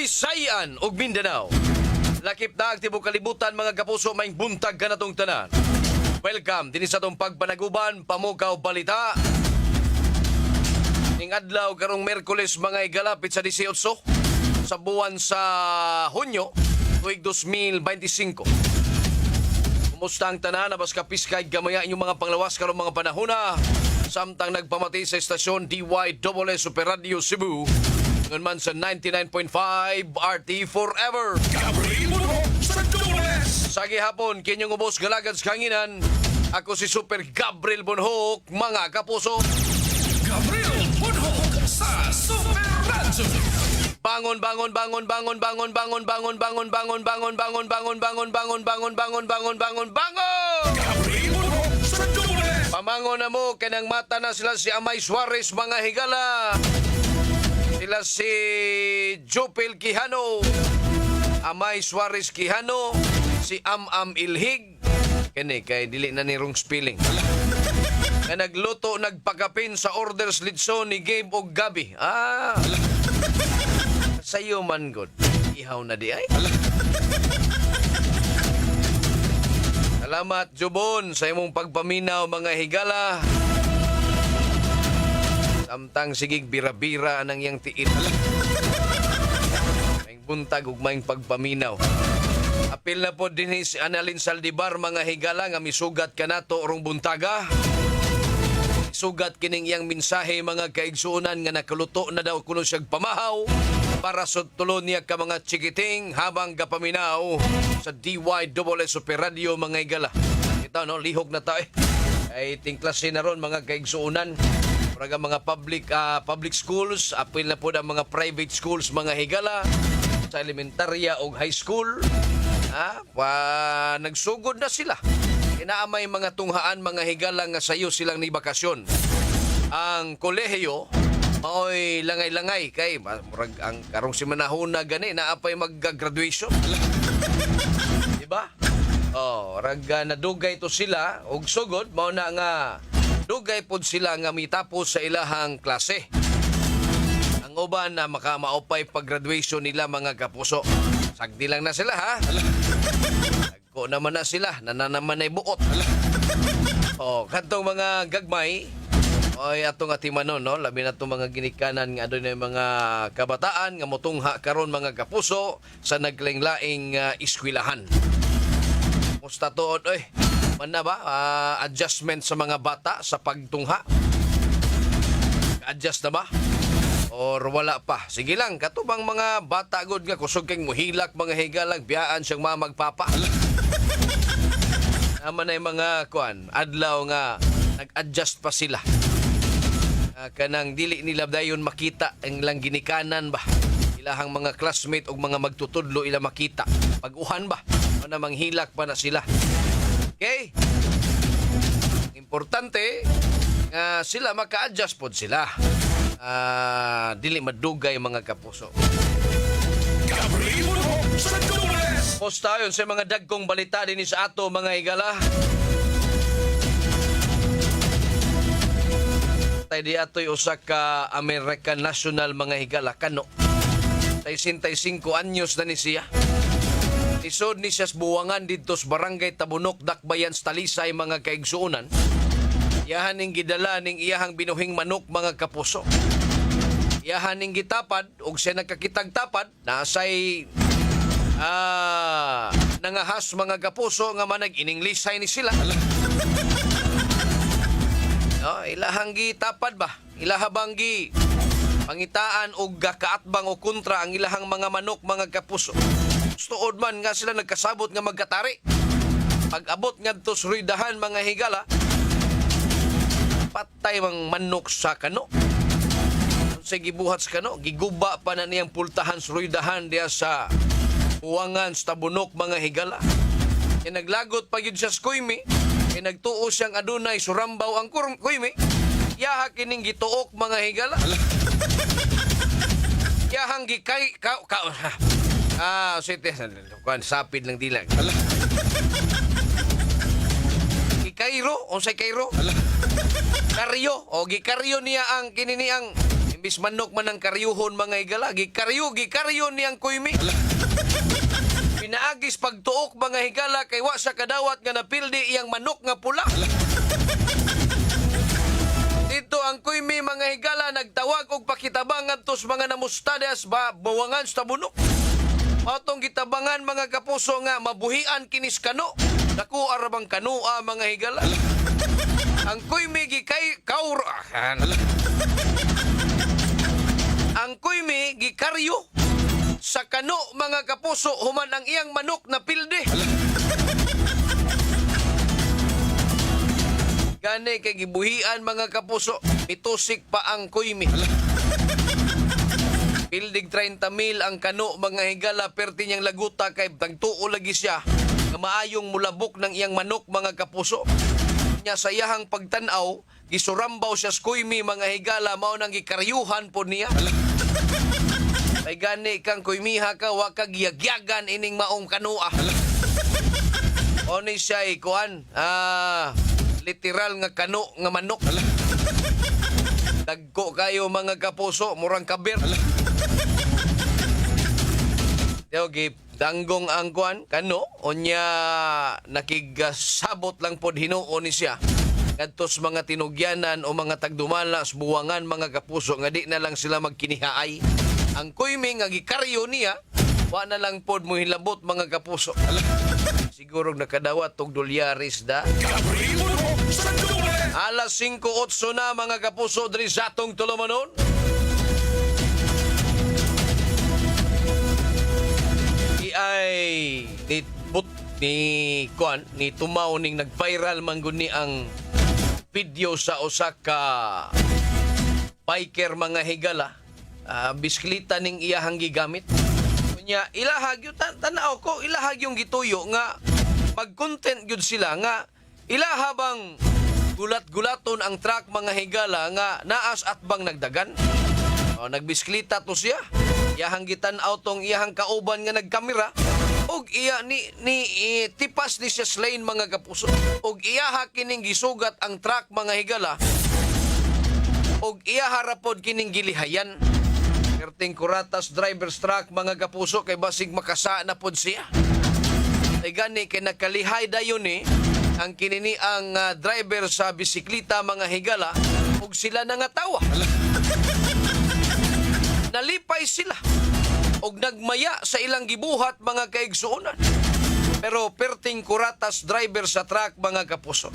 Bisayan ug Mindanao. Lakip na aktibo kalibutan mga kapuso maing buntag kanatong tanan. Welcome din sa tong pagpanaguban pamukaw balita. Ning adlaw karong Miyerkules mga igalapit sa 18 sa buwan sa Hunyo tuig 2025. Kumusta ang tanan? Abas kapiskay gamaya inyong mga panglawas karong mga panahona. Samtang nagpamati sa estasyon DYSS Super Radio Cebu. Ngun man sa 99.5 RT Forever. Gabriel Bunho sa Dubles! Sa gihapon, kinyong ubos galagad sa kanginan. Ako si Super Gabriel Bunho, mga kapuso. Gabriel Bunho sa Super Radio! Bangon, bangon, bangon, bangon, bangon, bangon, bangon, bangon, bangon, bangon, bangon, bangon, bangon, bangon, bangon, bangon, bangon, bangon, bangon! Gabriel Bunho sa Dubles! Pamangon na mo, kanang mata na sila si Amay Suarez, mga higala. Sila si Jopel Quijano, Amay Suarez Quijano, si Am Ilhig. Kani, kay dili na ni wrong spelling. Na nagluto, nagpakapin sa orders litson ni Gabe o Gabi. Sa'yo man, God. Ihaw na di ay. Salamat, Jubon, sa imong pagpaminaw, mga higala. Samtang sigig bira-bira anang yang tiit. Maing buntag ug maing pagpaminaw. Apil na po din si Annalyn Saldivar, mga higala, nga misugat kanato orong buntaga. Sugat kining iyang mensahe, mga kaigsuunan, nga nakuluto na daw kuno siyang pamahaw para sa tulon niya ka mga chikiting habang kapaminaw sa DYSS Super Radio, mga higala. Ito, no, lihok na tayo. Ay tingklase na ron, mga kaigsuunan. Para mga public schools, apil na po ang mga private schools, mga higala, sa elementarya o high school. Nagsugod na sila. Inaamay mga tunghaan, mga higala, nga sayo silang ni bakasyon. Ang kolehiyo, maoy langay-langay kay ang karong simanahon na gani, naapay mag-graduation. Diba? Nadugay to sila, og sugod, mao na nga, dugay pod sila nga mitapos sa ilahang klase. Ang uban na makamaupay pag-graduation nila, mga kapuso. Sagdi lang na sila, ha? Nagko naman na sila, nananaman na buot. Kantong mga gagmay, atong atimanon, no? Labi na itong mga ginikanan nga doon yung mga kabataan nga motungha karon, mga kapuso, sa naglaing-laing iskwilahan. Musta tuod, man na ba? Adjustment sa mga bata sa pagtungha? Adjust na ba? Or wala pa? Sige lang, katubang mga bata god nga kusog kang muhilak, mga higalang biyaan siyang mamagpapa. Naman na yung mga adlaw nga nag-adjust pa sila. Kanang dili nila dayon makita ang lang ginikanan ba? Ilahang mga classmate o mga magtutudlo ila makita. Pag-uhan ba? O namang hilak pa na sila. Okay? Importante sila maka-adjust po sila. Dili madugay, mga kapuso. Gabriel Bunho sa Dubles! Posta yun sa mga dagkong balita din sa ato, mga higala. Tay di ato'y usa ka American national, mga higala, kano. 65 anyos na ni siya. Isod ni siya buwangan dito sa barangay Tabunok, Dakbayan, Talisay, mga kaigsuunan. Iyahan ning gidala ning iyahang binuhing manok, mga kapuso. Iyahan ning gitapad, og siya nagkakitag tapad, nasay nangahas, mga kapuso, nga manag ininglisay ni sila. Ilahang gitapad ba? Ilahabang gi pangitaan og gakaatbang o kontra ang ilahang mga manok, mga kapuso. Tuod man nga sila nagkasabot nga magkatari. Pag-abot nga to suridahan, mga higala, patay mang manok sa kano. Sa gibuhat sa kano, giguba pa na niyang pultahan suridahan diya sa uwangan sa Tabunok, mga higala. Kaya naglagot pa yun siya sa kuymi. Kaya nagtuo siyang adunay surambaw ang kuymi. Yaha kining gituok, mga higala. Yahang gikay sapid ng dilag. Gikairo, unsay kairo? Karyo, o gikaryo niya ang kinini ang Imbis manok man ang karyuhon mga higala, gikaryo niyang kuymi. Pinaagis pagtuok mga higala kay wa sa kadawat nga napildi iyang manok nga pula. Dito ang kuymi mga higala nagtawag og pakitabang ngadto sa mga namustadas bawangan sa bunok. Atong gitabangan mga kapuso nga mabuhian kinis kano. Naku arabang kanoa mga higala. Ang kuymi gikay kaurahan. Ang kuymi gikaryo sa kano mga kapuso human ang iyang manok na pilde. Gani kay gibuhian mga kapuso, pitusik pa ang kuymi. Pildig 30,000 ang kano mga higala perti niyang laguta kay tagtuo lagi siya nga maayong mulabok ng iyang manok mga kapuso. Nya sa iyahang pagtanaw, gisurambaw siya sa kuymi mga higala mao nang gikaryuhan po niya. Ay gani kang kuymiha ka wa ka giyagyagan ining maong kanoa. Oni siya kuan literal nga kano nga manok. Dagko kayo mga kapuso, murang kabir. Okay, danggong ang kuan kano onya nakigasabot lang pod hinuon ni siya. Kadtos mga tinugyanan o mga tagdumala sa buwangan mga kapuso nga di na lang sila magkinihaay. Ang kuymi nga gikaryo niya, wa na lang pod mo hilabot mga kapuso. Siguro nakadawat og dolyares da. Gabriel Butihok sa Dumules. Alas 5:08 na mga kapuso diri sa atong tulumanon. Ay ni tumaw ning nag-viral man gud ni ang video sa usa ka biker mga higala. Bisikleta ning iyahang gigamit. Kunya ilahag yung tanaw ko, ilahag yung gituyo nga mag-content gyud sila nga ilahabang gulat-gulaton ang truck mga higala nga naas at bang nagdagan. Nagbisikleta to siya. Iyahang gitan-aw tong iyahang kauban nga nagkamera. Og iya ni tipas ni siya lane mga kapuso. Og iyaha kining gisugat ang truck mga higala. Og iya harapod kining gilihayan. Perting kuratas driver's truck mga kapuso kay basig makasa na pod siya. Ay gani kay nakalihay dayon ni ang kinini ang driver sa bisikleta mga higala og sila nangatawa. Nalipay sila og nagmaya sa ilang gibuhat mga kaigsuonan. Pero perting kuratas driver sa truck mga kapuso.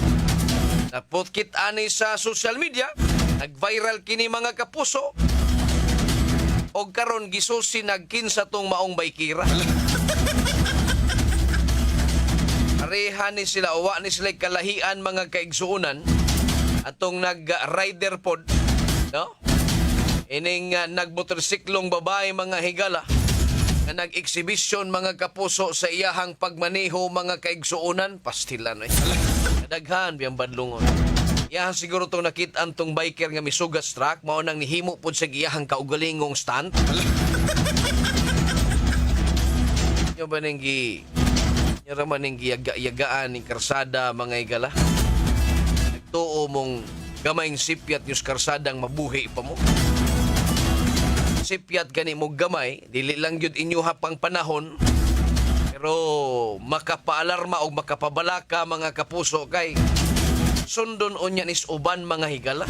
Naputkit ani sa social media, nag-viral kini mga kapuso. Og karon gisusi nagkinsa tong maong baykira. Pareha ni sila uwa ni sila kalahian mga kaigsuonan atong nag-rider pod, no? Ining nagmotorsiklong babae mga higala na nag-exhibition mga kapuso sa iyahang pagmaneho mga kaigsuonan pastilan kadaghan biyang badlungon. Iyahan siguro itong nakitaan tong biker nga misugat truck mao nang nihimo pod sa iyahang kaugalingong stunt. Yo ba ning yagaan ning karsada mga higala. Nagtuo mong gamayng sipyat yung karsadang mabuhi pa mo. Sipyat gani mo gamay, dili lang yun inyo hapang panahon, pero makapaalarma o makapabalaka mga kapuso kay sundon o niyan is uban mga higala.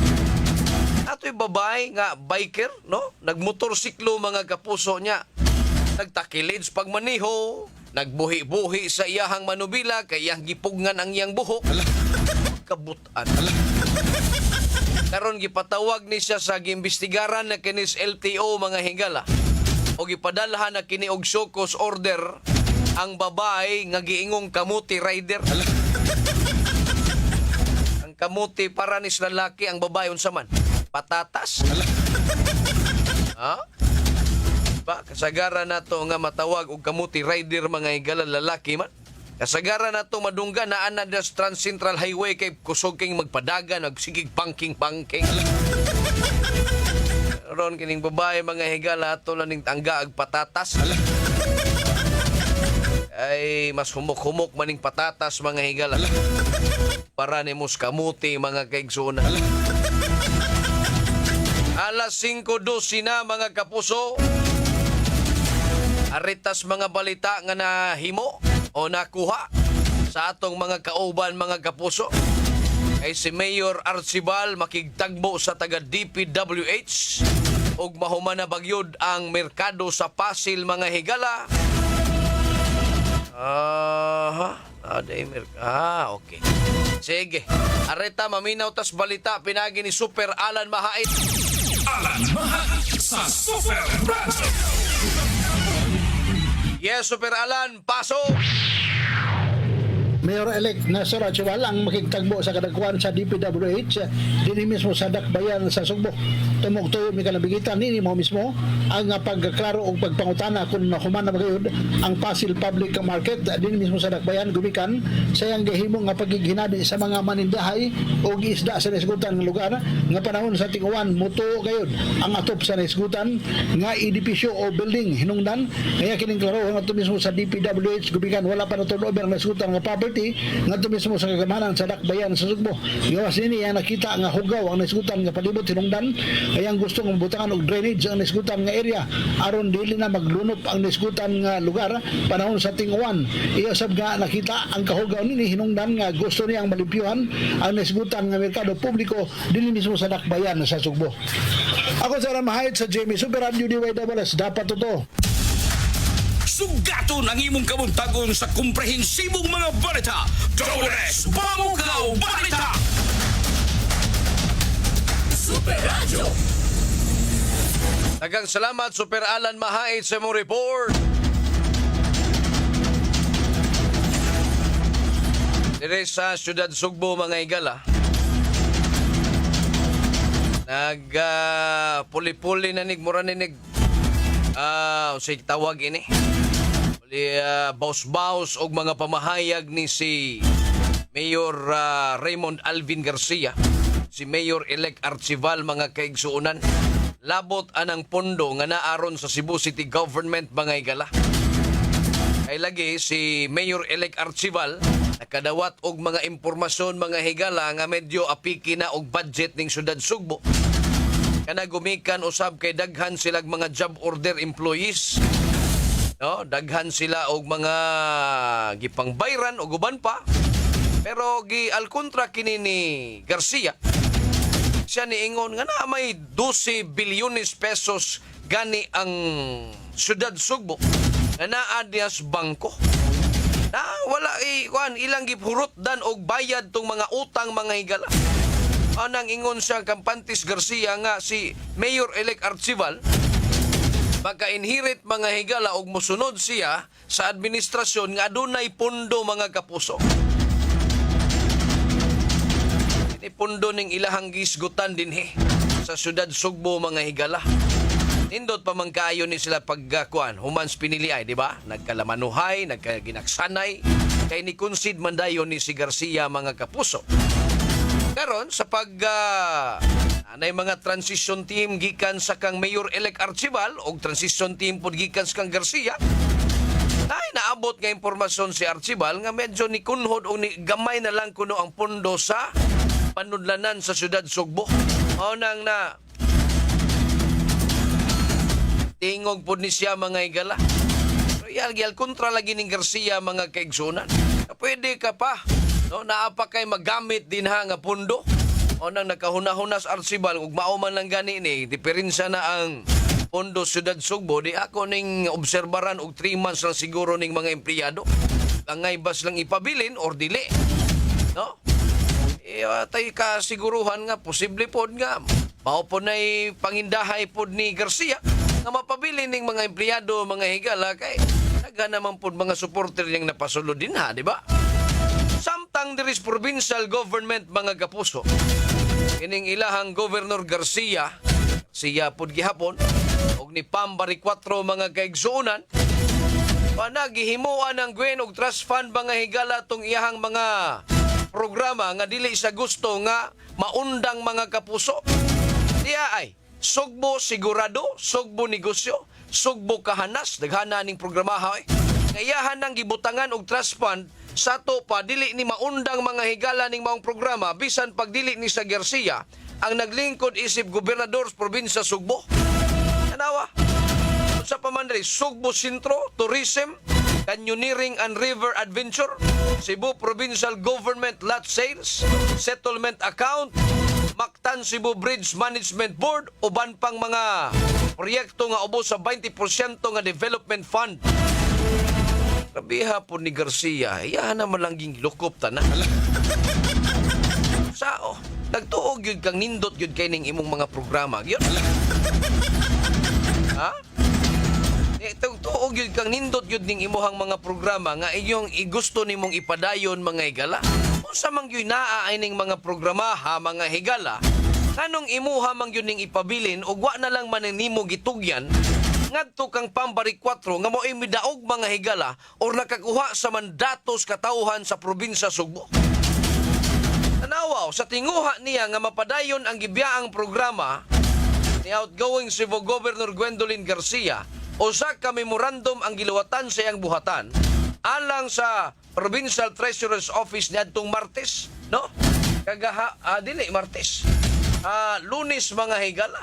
Ato'y babae nga biker, no? Nagmotorsiklo mga kapuso niya. Nagtakilids pagmaniho, nagbuhi-buhi sa iyahang manubila, kay iyang gipugngan ang iyang buhok. Kabutan. Karon gipatawag ni siya sa giimbestigaran na kinis LTO mga higala o gipadalhan na kini og show cause order ang babae nga giingong kamuti rider. Ang kamuti para ni lalaki, ang babae unsa man? Patatas. Ha? Ba kasagaran nato nga matawag og kamuti rider mga higala lalaki man. Kasagaran na ito madungga na anadas Trans Central Highway kay kusog king magpadagan, nagsigig banking-banking. Ron kining babae mga higala ato lang ning tangga ag patatas. Ay mas humok-humok maning patatas mga higala. Para ni mus kamuti mga kaigsunan. alas 5:12 na mga kapuso. Aritas mga balita nga nahimo o nakuha sa atong mga kauban mga kapuso. Kay si Mayor Arcibal makigtagbo sa taga DPWH ug mahuman na bagyod ang merkado sa Pasil mga higala. Okay. Sige. Areta maminaw tas balita pinagi ni Super Alan Mahait. Alan Mahal sa Super Radio. Yes, Super Alan, pasok! Mayor-elect Nasser Archibald ang makigtagbo sa kadagkuan sa DPWH dinhi mismo sa Dakbayan sa Sugbo. Tumugtuo mi kalabigitan nini mo mismo ang pagklaro og pagpangutana kung human na bagayod ang Pasil Public Market dinhi mismo sa Dakbayan gumikan sa iyang gihimo nga pagighinadi sa mga manindahay og isda sa nasgutan nga lugar nga panahon sa ting-uwan mutuo gayud ang atop sa nasgutan nga edipisyo o building hinungdan kaya kining klaro nga mismo sa DPWH gumikan wala pa natuloy ang nasgutan nga property nga mismo sa kagamanan sa Dakbayan sa Sugbo. Gawas nini ang nakita nga hugaw ang nasgutan nga palibot hinungdan kaya ang gusto nga butangan og drainage ang nasgutan nga area aron dili na maglunop ang nasgutan nga lugar panahon sa ting-uwan. Iya sab nga nakita ang kahugaw nini hinungdan nga gusto niyang malimpyuhan ang nasgutan nga merkado publiko dili mismo sa Dakbayan sa Sugbo. Ako sa Ramahayt sa Jamie Super Radio DYWS dapat totoo. Sugato ng imong kabuntagon sa komprehensibong mga balita. Dores Bamugaw Balita. Super Radio. Daghang salamat, Super Alan Mahait sa mong report. Dire sa Siyudad Sugbo mga higala. Puli-puli na mura ninig. Say tawag ini. Baus-baus og mga pamahayag ni si Mayor Raymond Alvin Garcia, si Mayor-elect Arcibal mga kaigsuunan. Labot anang pondo nga naaron sa Cebu City Government mga higala. Ay lagi si Mayor-elect Arcibal nakadawat og mga impormasyon mga higala nga medyo apiki na og budget ning Siyudad Sugbo. Kana gumikan usab kay daghan silang mga job order employees. No, daghan sila og mga gipangbayran og uban pa. Pero gi al kontra kini ni Garcia. Siya niingon nga na may 12 bilyones pesos gani ang Siyudad Sugbo na naa diya sa bangko. Na wala ilang gipurutdan og bayad tong mga utang mga higala. Anang ingon siya Campantis Garcia nga si Mayor-elect Arcibal maka-inherit mga higala og mosunod siya sa administrasyon nga adunay pundo mga kapuso. Ini pundo ning ilahang gisgutan dinhi sa Siyudad Sugbo mga higala. Nindot pa man kaayo ni sila pagkuan humans pinili ay, di ba? Nagkalamanuhay, nagkaginaksanay kay ni concede mandayon ni si Garcia mga kapuso. Karon sa anay mga transition team gikan sa kang Mayor-elect Arcibal o transition team pod gikan sa kang Garcia. Ay naabot nga impormasyon si Arcibal nga medyo ni kunhod o ni gamay na lang kuno ang pondo sa panudlanan sa Siyudad Sugbo. O nang na tingog pod ni siya mga higala. Yal kontra lagi ni Garcia mga kaigsunan. Pwede ka pa. No, naapa kay magamit din ha nga pundo. O nang nakahuna-hunas Arcibal ug mauman lang gani ni diferensya na ang pondo Siyudad Sugbo di ako ning obserbaran og 3 months lang siguro ning mga empleyado. Angay bas lang ipabilin or dili. No? Tay ka siguruhan nga posible pod nga mao po nay pangindahay pod ni Garcia nga mapabilin ning mga empleyado mga higala kay naga naman pod mga supporter yang napasulod din ha, di ba? Samtang diris provincial government mga kapuso. Kining ilahang Governor Garcia, siya pod gihapon og ni Pambari 4 mga kaigsuunan. Panagihimuan ng Gwen og trust fund mga higala tong iyahang mga programa nga dili sa gusto nga maundang mga kapuso. Diya ay Sugbo sigurado, Sugbo negosyo, Sugbo kahanas, daghana ning programa ay. Ngayahan ng gibutangan og trust fund sa to pa dili ni maundang mga higala ning maong programa bisan pagdili ni sa Garcia ang naglingkod isip gobernador sa probinsya Sugbo. Tanawa. Sa pamandri, Sugbo Sentro, Tourism, Canyoneering and River Adventure, Cebu Provincial Government Lot Sales, Settlement Account, Mactan Cebu Bridge Management Board, uban pang mga proyekto nga ubos sa 20% nga development fund. Rabiha po ni Garcia, iyahan naman lang ging lukop tanan. Sao? Nagtuog yun kang nindot yun kay ning imong mga programa. Yun. Ha? Tuog yun kang nindot yun ning imuhang mga programa nga inyong gusto nimong ipadayon mga higala. Kung sa mang yun naa ay ning mga programa ha mga higala, kanong imuha mang yun ning ipabilin o wa na lang man nimo gitugyan ngadto kang pambari 4 nga mo imidaog mga higala or nakakuha sa mandatos katauhan sa probinsya Sugbo. Tanawaw, sa tinguha niya nga mapadayon ang gibiyaang programa ni outgoing Cebu Governor Gwendolyn Garcia, usa ka memorandum ang giluwatan sa iyang buhatan alang sa Provincial Treasurer's Office niadtong Martes, no? Dili Martes. Lunes mga higala.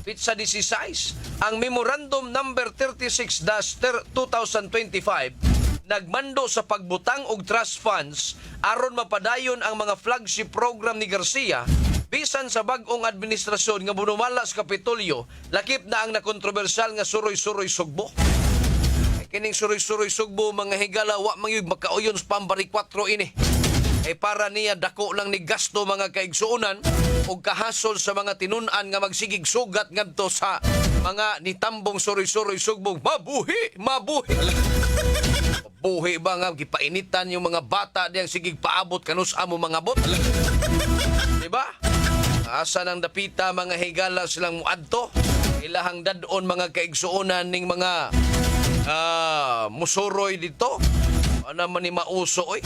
Pitsa 16, ang Memorandum number 36-2025 nagmando sa pagbutang og trust funds aron mapadayon ang mga flagship program ni Garcia bisan sa bag-ong administrasyon nga bunumala sa Kapitolyo, lakip na ang nakontrobersyal nga Suroy-Suroy Sugbo. Kining Suroy-Suroy Sugbo mga higala wa mangyud makauyon sa pambari 4 ini. Ay para niya dako lang ni gasto mga kaigsuunan o kahasol sa mga tinun-an nga magsigig sugat ngadto sa mga nitambong Suroy-Suroy Sugbo. Mabuhi! Mabuhi! Mabuhi ba nga gipainitan yung mga bata diyang sigig paabot kanus amo mga bot? Diba? Asa nang dapita mga higala silang muadto? Ilahang dadon mga kaigsuunan ning mga musuroy dito. Ano man ni mauso oy?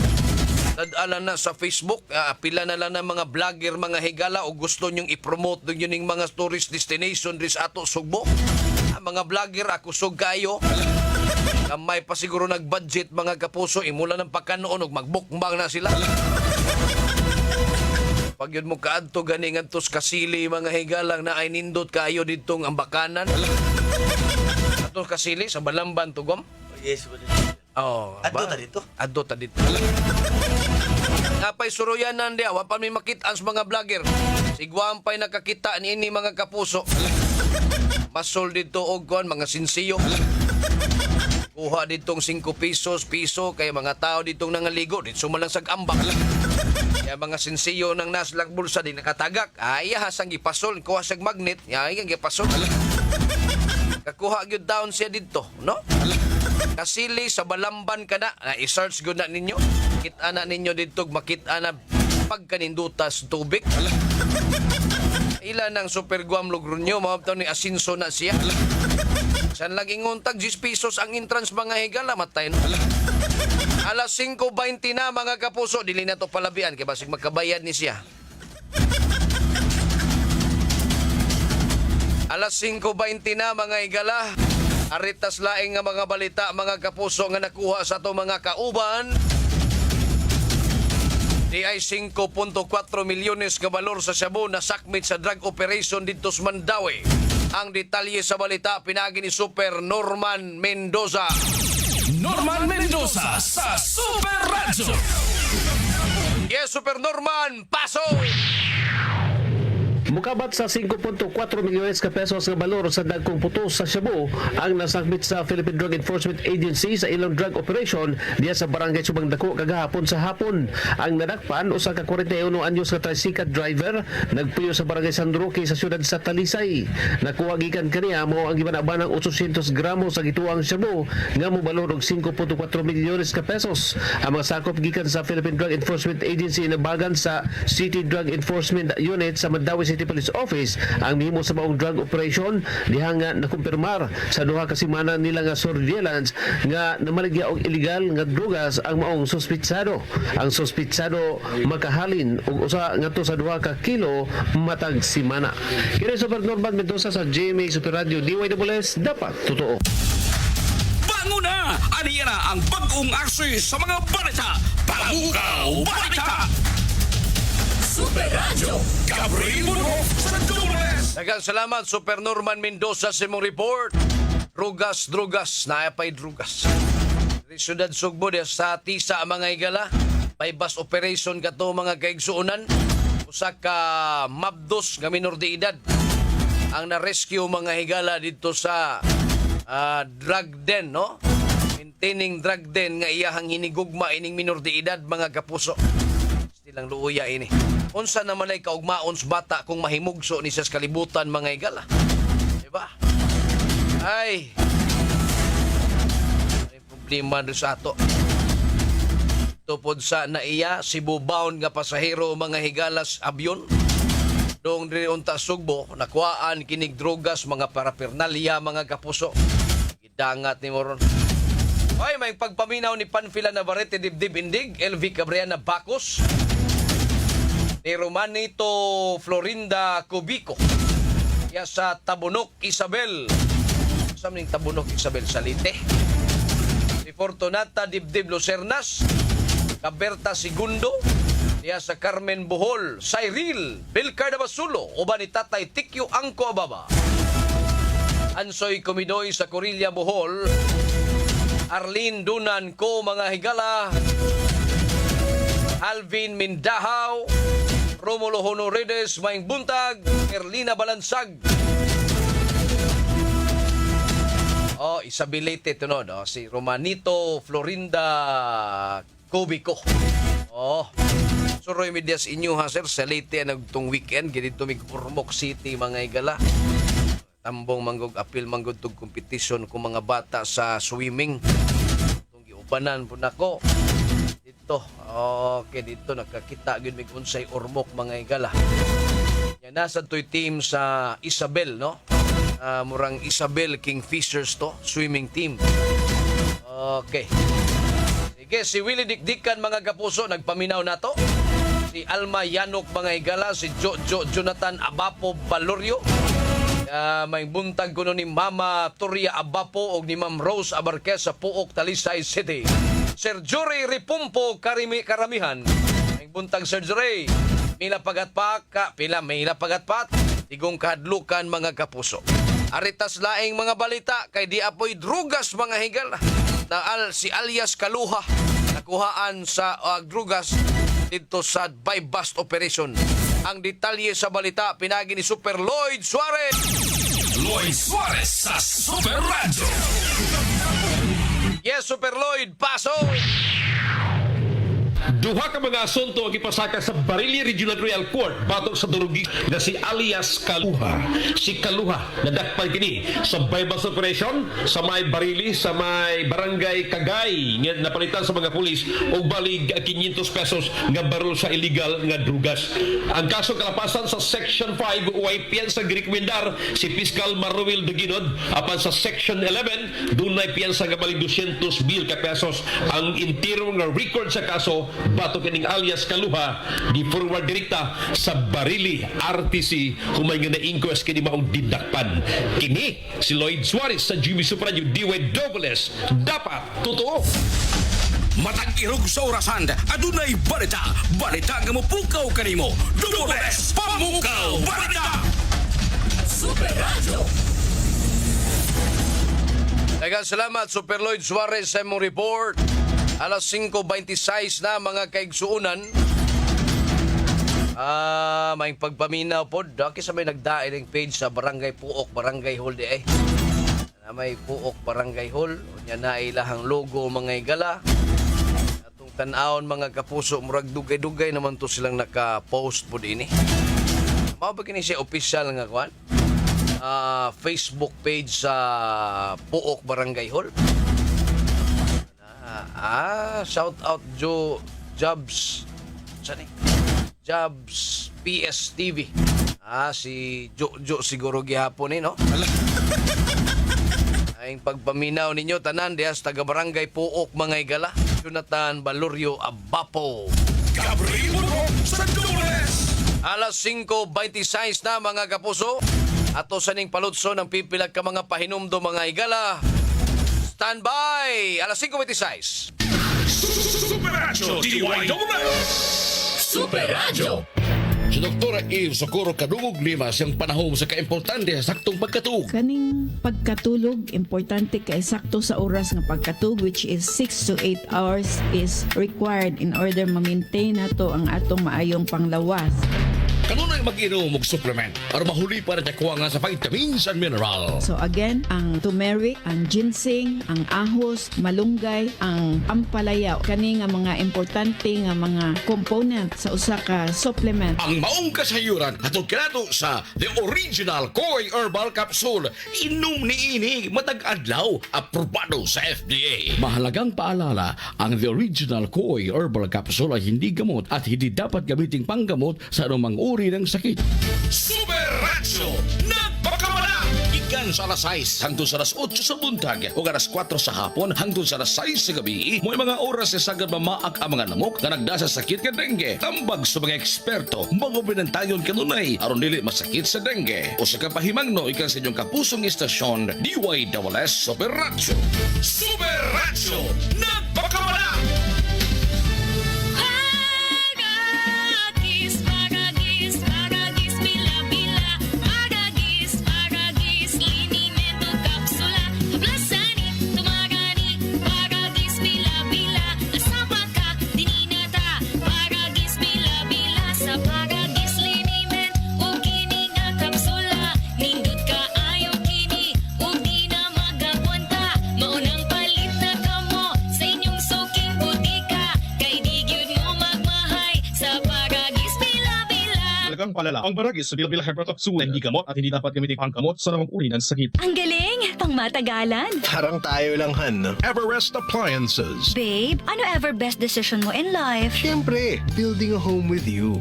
Dadala na sa Facebook, pila na lang ng mga vlogger, mga higala o gusto nyong i-promote doon yun yung mga tourist destination rin sa ato Sugbo. Mga vlogger, ako sug kayo. Kamay pa siguro nag-budget mga kapuso, imula ng pagkanoon o magbukbang na sila. Pag yun mo kaadto gani ngantos kasili mga higalang na ay nindot kayo ditong ambakanan. Ato kasili sa Balamban tugom. Yes, Oh, adto ta dito. Adto ta dito. Napay suruyanan dia, wa pa may makita sa mga vlogger. Sigwaan pa'y nakakita ni ini mga kapuso. Masol dito og kon mga sinsiyo. Kuha ditong 5 piso kay mga tao ditong nangaligo dito sumalang sag-ambak. Kaya mga sinsiyo nang naslang bulsa di nakatagak. Ay hasang gipasol, kuha sag magnet, ay gipasol. Kakuha gyud down siya dito, no? Kasili sa Balamban ka na i-search gud na ninyo. Kita na ninyo dito, makita na pagkanindutas tubig. Ilan ang Super Guam Logronyo, mabitaw ni Asinso na siya. San laging nguntag 10 pesos ang entrance mga higala, matay no? Alas 5:20 na mga kapuso, dili na to palabian, kaya basig magkabayad ni siya. Alas 5:20 na mga higala. Aritas laing nga mga balita mga kapuso nga nakuha sa to mga kauban. Di ay 5.4 milyones nga balor sa Cebu na sakmit sa drug operation dito sa Mandawi. Ang detalye sa balita pinagi ni Super Norman Mendoza. Norman Mendoza sa Super Radio. Yes, Super Norman, paso! Mukabat sa 5.4 milyones ka pesos nga balor sa dagkong putos sa Cebu ang nasakmit sa Philippine Drug Enforcement Agency sa ilang drug operation diya sa Barangay Subang Dako kagahapon sa hapon. Ang nadakpan usa ka 41 anyos nga tricycle driver nagpuyo sa Barangay San Roque sa siyudad sa Talisay. Nakuha gikan kaniya mao ang gibanabanang 800 gramo sa gituang Cebu nga mobalor og 5.4 milyones ka pesos. Ang mga sakop gikan sa Philippine Drug Enforcement Agency nabagan sa City Drug Enforcement Unit sa Mandawi City Police Office ang mimo sa maong drug operation diha nga nakumpirmar sa duha ka semana nila nga surveillance nga namaligya og illegal nga drugas ang maong suspitsado. Ang suspitsado makahalin og usa ngadto sa duha ka kilo matag semana. Kini Super Norman Mendoza sa GMA Super Radio DYWS dapat totoo. Bango na! Aniya na ang bagong aksi sa mga balita. Pamukaw Balita! Gabriel Munoz sa Doubles. Daghang salamat, Super Norman Mendoza sa imong report. Drugas, naapay drugas. Di Syudad Sugbo, di sa tisa ang mga higala. Bypass operation ka to mga kaigsuunan. Usa ka mabdos nga minor de edad ang na-rescue mga higala dito sa drug den, no? Maintaining drug den nga iyahang hinigugma ining minor de edad mga kapuso. Silang luuya ini. Unsa naman ay kaugmaon sa bata kung mahimugso ni sa kalibutan mga higala. Diba? Ay problema doon sa ato. Tupod sa naiya, Cebu bound nga pasahero mga higalas abyon. Doong diri unta Sugbo, nakuhaan kinig drogas, mga parapernalya, mga kapuso. Idangat ni Moron. Ay, may pagpaminaw ni Panfila Navarrete Dibdib Indig, LV Cabriana Bacos, ni Romanito Florinda Cubico, ya sa Tabunok Isabel. Saan ning Tabunok Isabel? Salite. Si Fortunata Dibdib Lucernas, Caberta Segundo, niya sa Carmen Bohol, Cyril, Bilcar de Basulo, uban ni Tatay Tikyo Angko Ababa. Ansoy Comidoy sa Corilla Bohol, Arlene Dunan ko mga higala, Alvin Mindahaw, Romulo Honorides, Maing Buntag, Erlina Balansag. Isabilite ito no, si Romanito Florinda Cubico. Suroy medias inyo ha sir, sa late nagtong weekend, ganito mig Ormoc City mga igala. Tambong manggog apil manggod tog competition kung mga bata sa swimming. Itong giubanan po nako. Dito, okay, dito nakakita gyud mig unsay Ormoc mga igala. Yan nasa toy team sa Isabel, no? Murang Isabel Kingfishers to, swimming team. Okay. Sige, si Willie Dikdikan mga kapuso, nagpaminaw na to. Si Alma Yanok mga higala, si Jonathan Abapo Valorio. May buntag kuno ni Mama Toria Abapo o ni Ma'am Rose Abarquez sa Puok, Talisay City. Sir Jory Ripumpo Karamihan. May buntag Sir Jory. Mila pagatpak, mila pagatpat. Tigong kahadlukan mga kapuso. Aritas laing mga balita kay di apoy drugas mga higala. Si alias Kaluha nakuhaan sa drugas dito sa bypass operation. Ang detalye sa balita pinagi ni Super Lloyd Suarez. Lloyd Suarez sa Super Radio. Yes, Super Lloyd, paso! Duha ka mga asunto ang ipasaka sa Barili Regional Trial Court batok sa durugis na si alias Kaluha. Si Kaluha nadakpan kini sa bypass operation sa may Barili sa may barangay Kagay nga napalitan sa mga pulis og balig 500 pesos nga baril sa illegal nga drugas. Ang kaso kalapasan sa Section 5 way piyansa girekomendar si Fiscal Maruel Duginod apan sa Section 11 dunay piyansa nga balig 200,000 ka pesos. Ang intiro nga record sa kaso bato kining alias Kaluha di forward direkta sa Barili RTC humay nga na-inquest kini maong didakpan. Kini si Lloyd Suarez sa Jimmy Super Radio DWS dapat totoo. Matag irog sa orasan, adunay balita nga mopukaw kanimo. Doubles Pamukaw Balita. Super Radio. Daghang salamat Super Lloyd Suarez sa imong report. Alas 5:26 na mga kaigsuunan. May pagpaminaw po. Daki sa may nagdain ng page sa Barangay Puok, Barangay Hall di may Puok, Barangay Hall. Unya na ilahang logo mga igala. Atong tan-awon mga kapuso, murag dugay-dugay naman to silang naka-post po din Mao ba kini siya official nga kwan? Facebook page sa Puok, Barangay Hall. Shout out Jobs. Saan Jobs PSTV. Si Jo siguro gihapon no? Ay pagpaminaw ninyo tanan dias taga Barangay Puok mga igala. Jonathan Valorio Abapo. Gabriel Munoz sa Doubles. Alas 5:26 na mga kapuso. Ato sa ning palutso ng pipilag ka mga pahinumdo mga igala. Standby! Alas 5:26. Super Radio DWS. Super Radio. Si Dr. Eve Socorro Kadungog Lima siyang panahon sa kaimportante sa saktong pagkatuog. Kaning pagkatulog, importante kay sakto sa oras nga pagkatulog, which is 6 to 8 hours is required in order ma-maintain nato ang atong maayong panglawas. Kanunay mag-inom og supplement para mahuli para nakuha sa vitamins and mineral. So again, ang turmeric, ang ginseng, ang ahos, malunggay, ang ampalaya, kani nga mga importante nga mga component sa usa ka supplement. Ang maong kasayuran atong kinato sa The Original Koi Herbal Capsule. Inom ni ini matag adlaw, aprobado sa FDA. Mahalagang paalala, ang The Original Koi Herbal Capsule ay hindi gamot at hindi dapat gamiting panggamot sa anumang uri ng sakit. Super Ratio Nagpakamala! Ikan sa alas 6 hangtod sa alas 8 sa buntag o alas 4 sa hapon hangtod sa alas 6 sa gabi. May mga oras sa sagad mamaak ang mga namok na nagdasa sakit ka dengue. Tambag sa mga eksperto, magubinantayon kanunay aron dili masakit sa dengue. O sa kapahimangno ikan sa inyong kapusong istasyon, DYSS Super Ratio. Super Ratio Nagpakamala! Paragis, bila-bila. Paragis, linimento, kapsula. Hablasani, tumagani. Paragis, bila-bila. Nasapa ka, dininata. Paragis, bila-bila. Sa paragis, linimen. O kini nga kapsula. Nindot ka ayaw kini. O di na magakwanta. Maunang palit na kamo. Sa inyong suking butika. Kay di gyud mo magmahay. Sa paragis, bila-bila. Talagang palala. Ang baragis sa Bilbil Herbal Capsule hindi gamot at hindi dapat gamitin panggamot sa namang uri ng sakit. Ang galing! Pangmatagalan! Parang tayo lang, Han, no? Everest Appliances. Babe, ano ever best decision mo in life? Siyempre, building a home with you.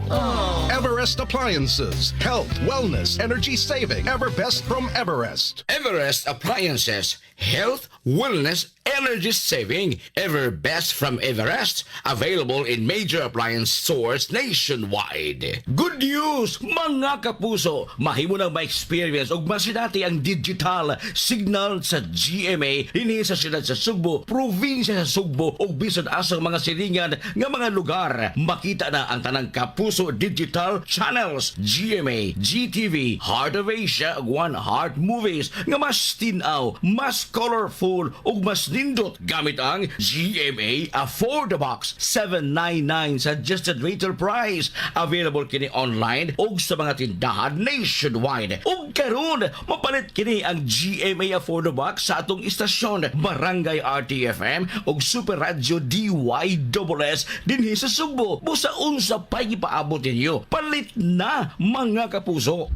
Everest Appliances. Health, wellness, energy saving. Everbest from Everest. Everest Appliances. Health, wellness, energy saving. Ever best from Everest. Available in major appliance stores nationwide. Good news, mga kapuso! Mahimo nang ma-experience og masinati ang digital signal sa GMA dinhi sa siyudad sa Sugbo, probinsya sa Sugbo ug bisan asang mga silingan nga mga lugar. Makita na ang tanang kapuso digital channels GMA, GTV, Heart of Asia ug One Heart Movies nga mas tinaw, mas colorful ug mas nindot gamit ang GMA Affordabox 799 suggested retail price. Available kini online ug sa mga tindahan nationwide. Ug karon mapalit kini ang GMA Affordabox sa atong istasyon Barangay RTFM ug Super Radio DYSS dinhi sa Sugbo. Busa unsa pay ipaabot ninyo. Palit na mga kapuso.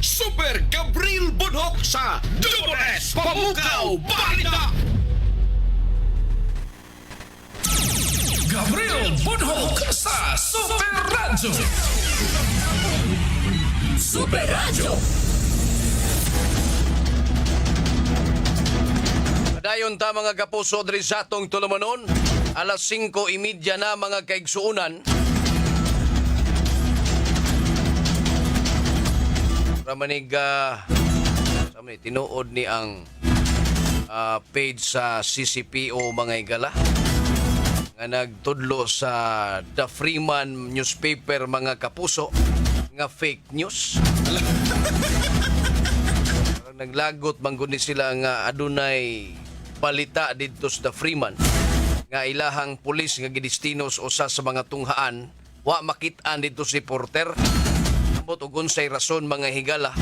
Super Gabriel Budhok sa DWS Pamukaw Balita! Gabriel Budhok sa Super Radio. Super Radio. Dayon ta mga kapuso diri sa atong tulumanon. Alas 5:30 na mga kaigsuunan. Ramanig tinuod ni ang page sa CCPO mga igala nga nagtudlo sa The Freeman newspaper mga kapuso nga fake news. Naglagot man gud ni sila nga adunay balita didto sa The Freeman nga ilahang pulis nga gidestinos usa sa mga tunghaan wa makit-an didto si reporter. Ambot og unsay rason mga higala.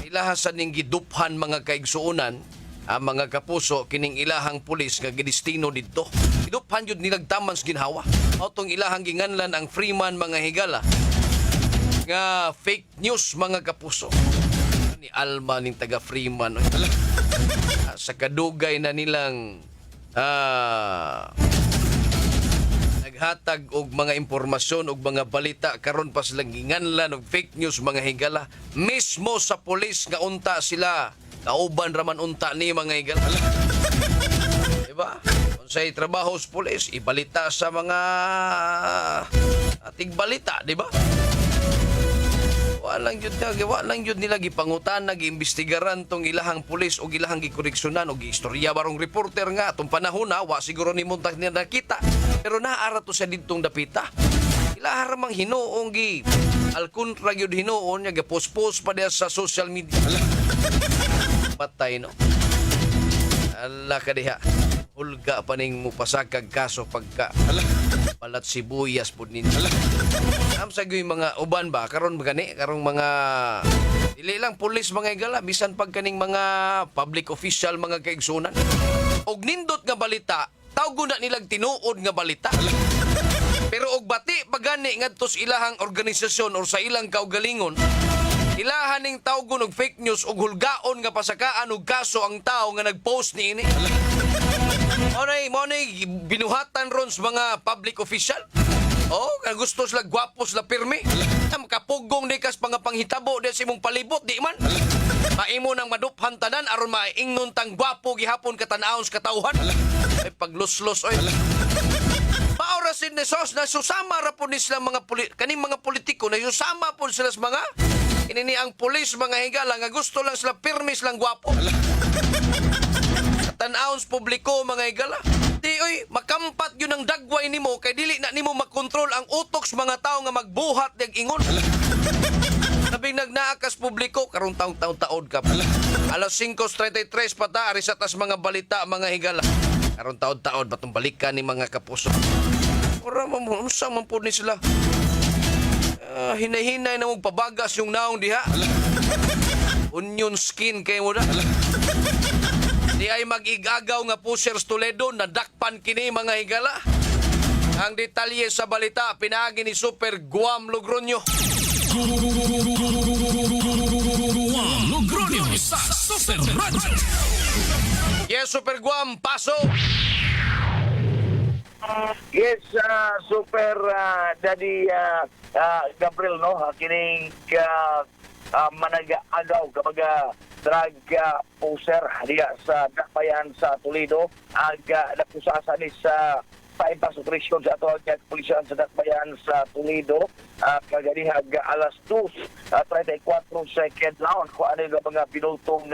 Ilahasan ning giduphan mga kaigsuunan ang mga kapuso kining ilahang pulis nga gidestino didto. Giduphan jud nilag taman sa ginhawa. Mao tong ilahang ginganlan ang Freeman mga higala nga fake news mga kapuso. Ni Alma ning taga Freeman. Sa kadugay na nilang naghatag og mga impormasyon og mga balita karon pa silang ginganlan og fake news mga higala mismo sa pulis nga unta sila kauban raman unta ni mga higala. Diba? Unsay trabaho sa pulis ibalita sa mga ating balita, di ba? Walang yun nila gipangutan, nag-iimbestigaran tong ilahang pulis o ilahang gikoreksyonan o giistorya barong reporter nga atong panahon na wa siguro ni muntag niya nakita pero naara to sa didtong dapita. Ilahar mang hinuong gi. Al kontra gyud hinuon niya gapost-post pa diya sa social media. Patay no. Ala ka diha. Hulga pa ning mupasakag kaso pagka balat sibuyas pud ninyo. Am sa gyud mga uban ba karon gani karong mga dili lang pulis mga igala bisan pag kaning mga public official mga kaigsunan. Og nindot nga balita, tawgo na nilang tinuod nga balita. Pero og bati pagani ngadto sa ilahang organisasyon or sa ilang kaugalingon, ilahan ning tawgon og fake news og hulgaon nga pasakaan og kaso ang tao nga nagpost niini. Monay binuhatan ron sa mga public official. Oh, nga gusto sila gwapo sila pirmi. Makapugong di kas panghitabo di sa imong palibot di man. Maimo nang maduphan tanan aron maingnon tang gwapo gihapon katanaon sa katawhan. Ay pagluslos oy. Maura sin ni sos na susama ra po ni sila mga kaning mga politiko na susama po sila sa mga inini ang pulis mga higala nga gusto lang sila pirmi silang gwapo. Tan-aon sa publiko mga higala. Di oy makampat yun ang dagway nimo kay dili na nimo makontrol ang utok sa mga tao nga magbuhat ng ingon. Labing nagnaakas publiko karong taon-taon ka. Alas 5:33 pa ta ari sa tas mga balita mga higala. Karong taon-taon batong balikan ni mga kapuso. Ora man unsa man pud ni sila. Hinay-hinay na mong pabagas yung naong diha. Onion skin kay mo na. Di ay mag-igagaw nga Pushers Toledo na dakpan kini mga higala. Ang detalye sa balita pinagi ni Super Guam Logronyo. Logronyo sa Super Radio. Yes, Super Guam, paso! Yes, Super Daddy Gabriel, no? Kining manag-agaw kapag drug poser diya sa dakbayan sa Toledo. Ang nakusasa ni sa bypass operation sa ato ang pulisyan sa dakbayan sa Toledo. Kaganihag alas 2:34 second round kung ano yung mga pinultong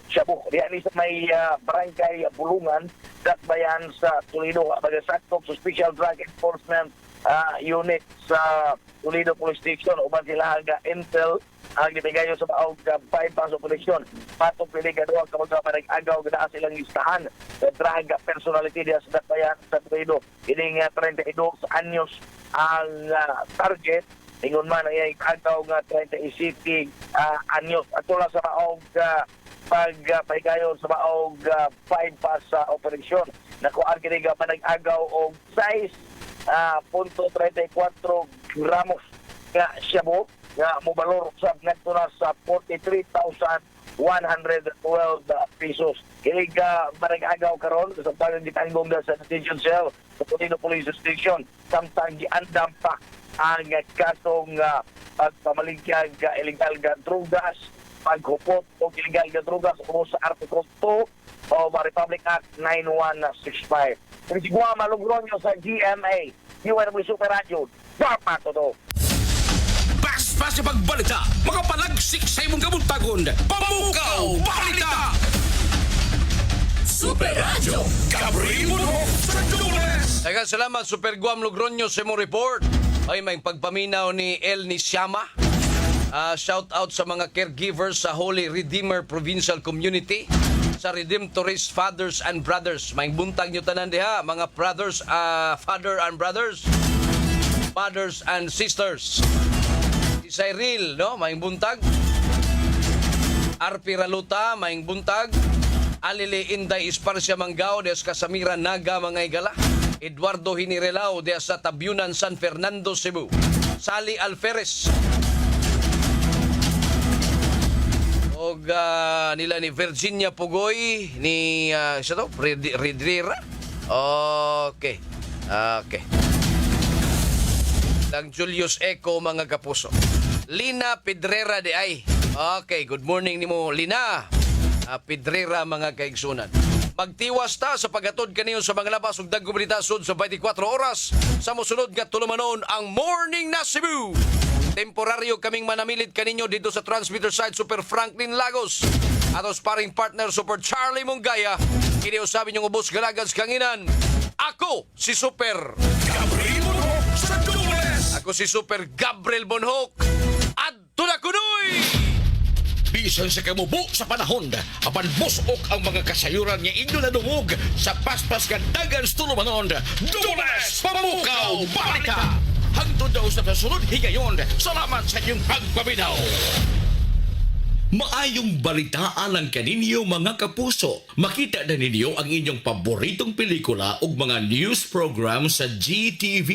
shabu. Diyan sa may barangay Bulungan, dakbayan sa Toledo. Magasaktog sa Special Drug Enforcement Unit sa Toledo Police Station. Uban sila ang intel ang gibigayo sa maog bypass operation. Patong piligado ang kapag manag-agaw gana silang listahan sa drug personality diya sa dakbayan sa Toledo. Ining 32 anyos ang target. Ingon man ay agaw nga 37 anyos. Ato lang sa maog pagpahigayon sa maog bypass operation. Nakuha kini nga manag-agaw og 6.34 gramos nga shabu nga mobalor sa ngadto na sa 43,112 pesos. Kini ka manag-agaw karon sa tanang gitanggong sa detention cell sa Toledo Police Station samtang giandam pa ang kasong pagpamaligyan ka illegal nga drugas, paghupot o illegal nga drugas o sa Article 2 o Republic Act 9165. Kini Guam Logronyo sa GMA, UNW Super Radio. Dapat to. Pa sa pagbalita, makapalagsik sa imong kabuntagon. Pamukaw Balita! Super Radio, kabrimo sa Dunes! Daghang salamat Super Guam Logronyo sa imong report. Ay may pagpaminaw ni El Nisiama. Shout out sa mga caregivers sa Holy Redeemer Provincial Community, sa Redemptorist Fathers and Brothers. May buntag nyo tanan diha, mga brothers, father and brothers, mothers and sisters. Si Cyril, no? May buntag. Arpi Raluta, may buntag. Alili Inday Isparcia Manggao, des Casamira Naga, mga igala. Eduardo Hinirelao, des sa Tabyunan, San Fernando, Cebu. Sally Alferez. Og nila ni Virginia Pugoy, ni siya to? Redrera. Okay. Lang Julius Eco, mga kapuso. Lina Pedrera de ay. Okay, good morning nimo Lina. Pedrera, mga kaigsunan. Magtiwas ta sa pagatod kaniyo sa mga labas ug dagko balita sud sa 24 oras. Sa mosunod nga tulumanon ang Morning na Cebu. Temporaryo kaming manamilit kaninyo dito sa transmitter site Super Franklin Lagos. Atos paring partner Super Charlie Mongaya. Kini usabi niyong ubos galagas kanginan. Ako si Super Kabrimo sa Dunes! Ako si Super Gabriel Bonhoc. Adto na kunoy! Bisan sa kamubo sa panahon, apan busok ang mga kasayuran niya inyo na dungog sa paspas kandagan stulumanon. Dulas! Pamukaw! Balita! Hangtod daw sa pasunod higayon. Salamat sa inyong pagpabinaw. Maayong balitaan lang kaninyo mga kapuso. Makita na ninyo ang inyong paboritong pelikula o mga news program sa GTV.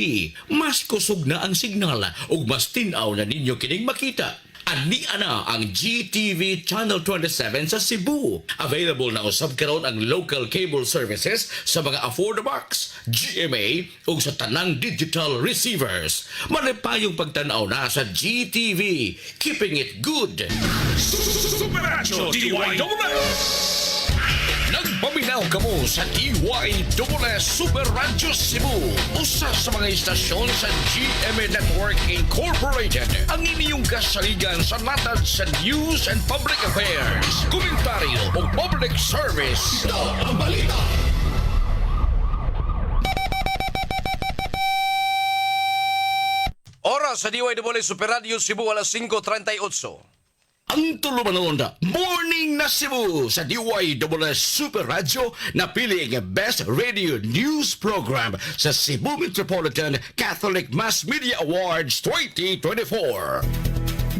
Mas kusog na ang signal o mas tinaw na ninyo kining makita. Ani ana ang GTV Channel 27 sa Cebu. Available na usab karon ang local cable services sa mga Affordabox, GMA ug sa tanang digital receivers. Malipayong pagtanaw na sa GTV. Keeping it good. Super Radio DYWS. Nagpaminaw kamo sa DYWS Super Radio Cebu. Usa sa mga istasyon sa GMA Network Incorporated. Ang inyong kasaligan sa natad sa news and public affairs, komentaryo o public service. Ito ang balita. Oras sa DYWS Super Radio Cebu alas 5:38. Ang tulumanon Morning na Cebu sa DYWS Super Radio na pili ang Best Radio News Program sa Cebu Metropolitan Catholic Mass Media Awards 2024.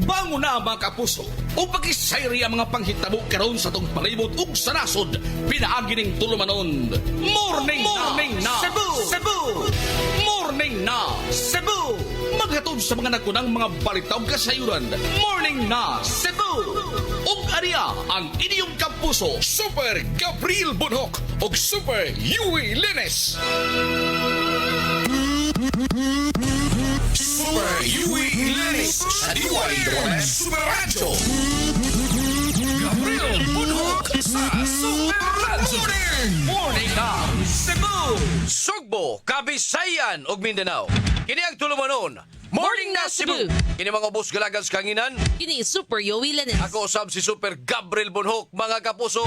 Bango na mga kapuso o pag-isayri ang mga panghitabo karon sa tong palibot ug sa nasod. Pinaagi ning tulumanon. Morning na Cebu! Morning na Cebu! Maghatod sa mga nakunang mga balita ug kasayuran. Morning na Cebu! Ug ariya ang inyong kapuso, Super Gabriel Bonhoc ug Super Yui Lines. Super Yui Lines sa DYWS Super Radio. Gabriel Bonhoc sa Super Radio. Morning na Cebu, Sugbo, Kabisayan ug Mindanao. Kini ang tulumanon. Morning na Cebu. Kini mga ubos galagan sa kanginan. Kini Super Yowie Lanes. Ako usab si Super Gabriel Bonhoc, mga kapuso.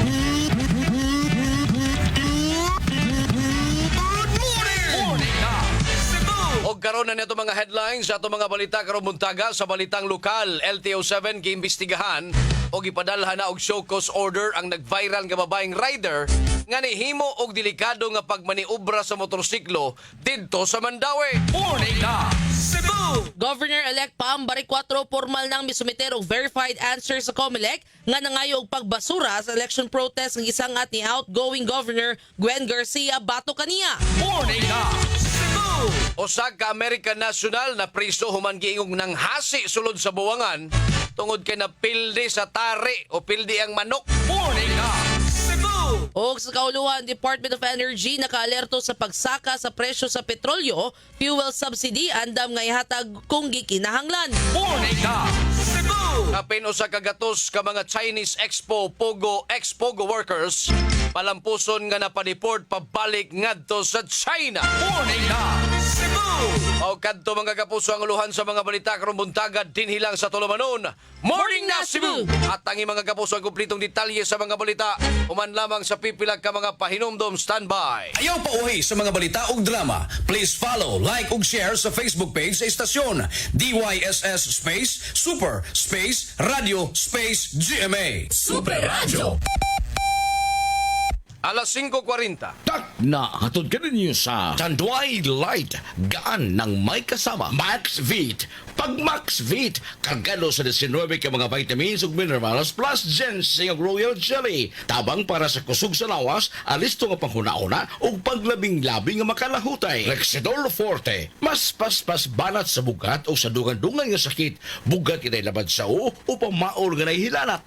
Og karon na nito mga headlines sa ato mga balita karong buntaga sa balitang lokal. LTO7 giimbestigahan og ipadalhan na og show cause order ang nag-viral nga babaeng rider nga nihimo og delikado nga pagmaniobra sa motorsiklo didto sa Mandawi. Morning na Cebu! Governor-elect Pam Bari 4 formal nang misumiter og verified answer sa COMELEC nga nangayo og pagbasura sa election protest ng isang at ni outgoing Governor Gwen Garcia Bato kaniya. Morning na Osag ka American National na priso human giingog nang hasi sulod sa buwangan tungod kay napildi sa tari o pildi ang manok. Morning na Cebu! Og sa kauluhan, Department of Energy nakaalerto sa pagsaka sa presyo sa petrolyo, fuel subsidy andam nga ihatag kung gikinahanglan. Morning na Cebu! Kapin usa ka gatos ka mga Chinese Expo workers palampuson nga napadeport pabalik ngadto sa China. Morning na Cebu! O kadto mga kapuso ang uluhan sa mga balita karong buntaga dinhi lang sa tulumanon. Morning na Cebu! At ang mga kapuso ang kumplitong detalye sa mga balita human lamang sa pipilag ka mga pahinomdom standby. Ayaw pa uwi sa mga balita ug drama. Please follow, like ug share sa Facebook page sa istasyon DYSS Space Super Space Radio Space GMA. Super Radio. Alas 5:40. Tak na hatod ka ninyo sa Tanduay Light, gaan ng may kasama Max Vit. Pag Max Vit, kargado sa 19 ka mga vitamins ug minerals plus ginseng ug royal jelly. Tabang para sa kusog sa lawas, alisto nga panghuna-una ug paglabing-labing nga makalahutay. Rexidol Forte, mas paspas banat sa bugat o sa dungan-dungan nga sakit. Bugat inay labad sa upang maol nga nahihilanat.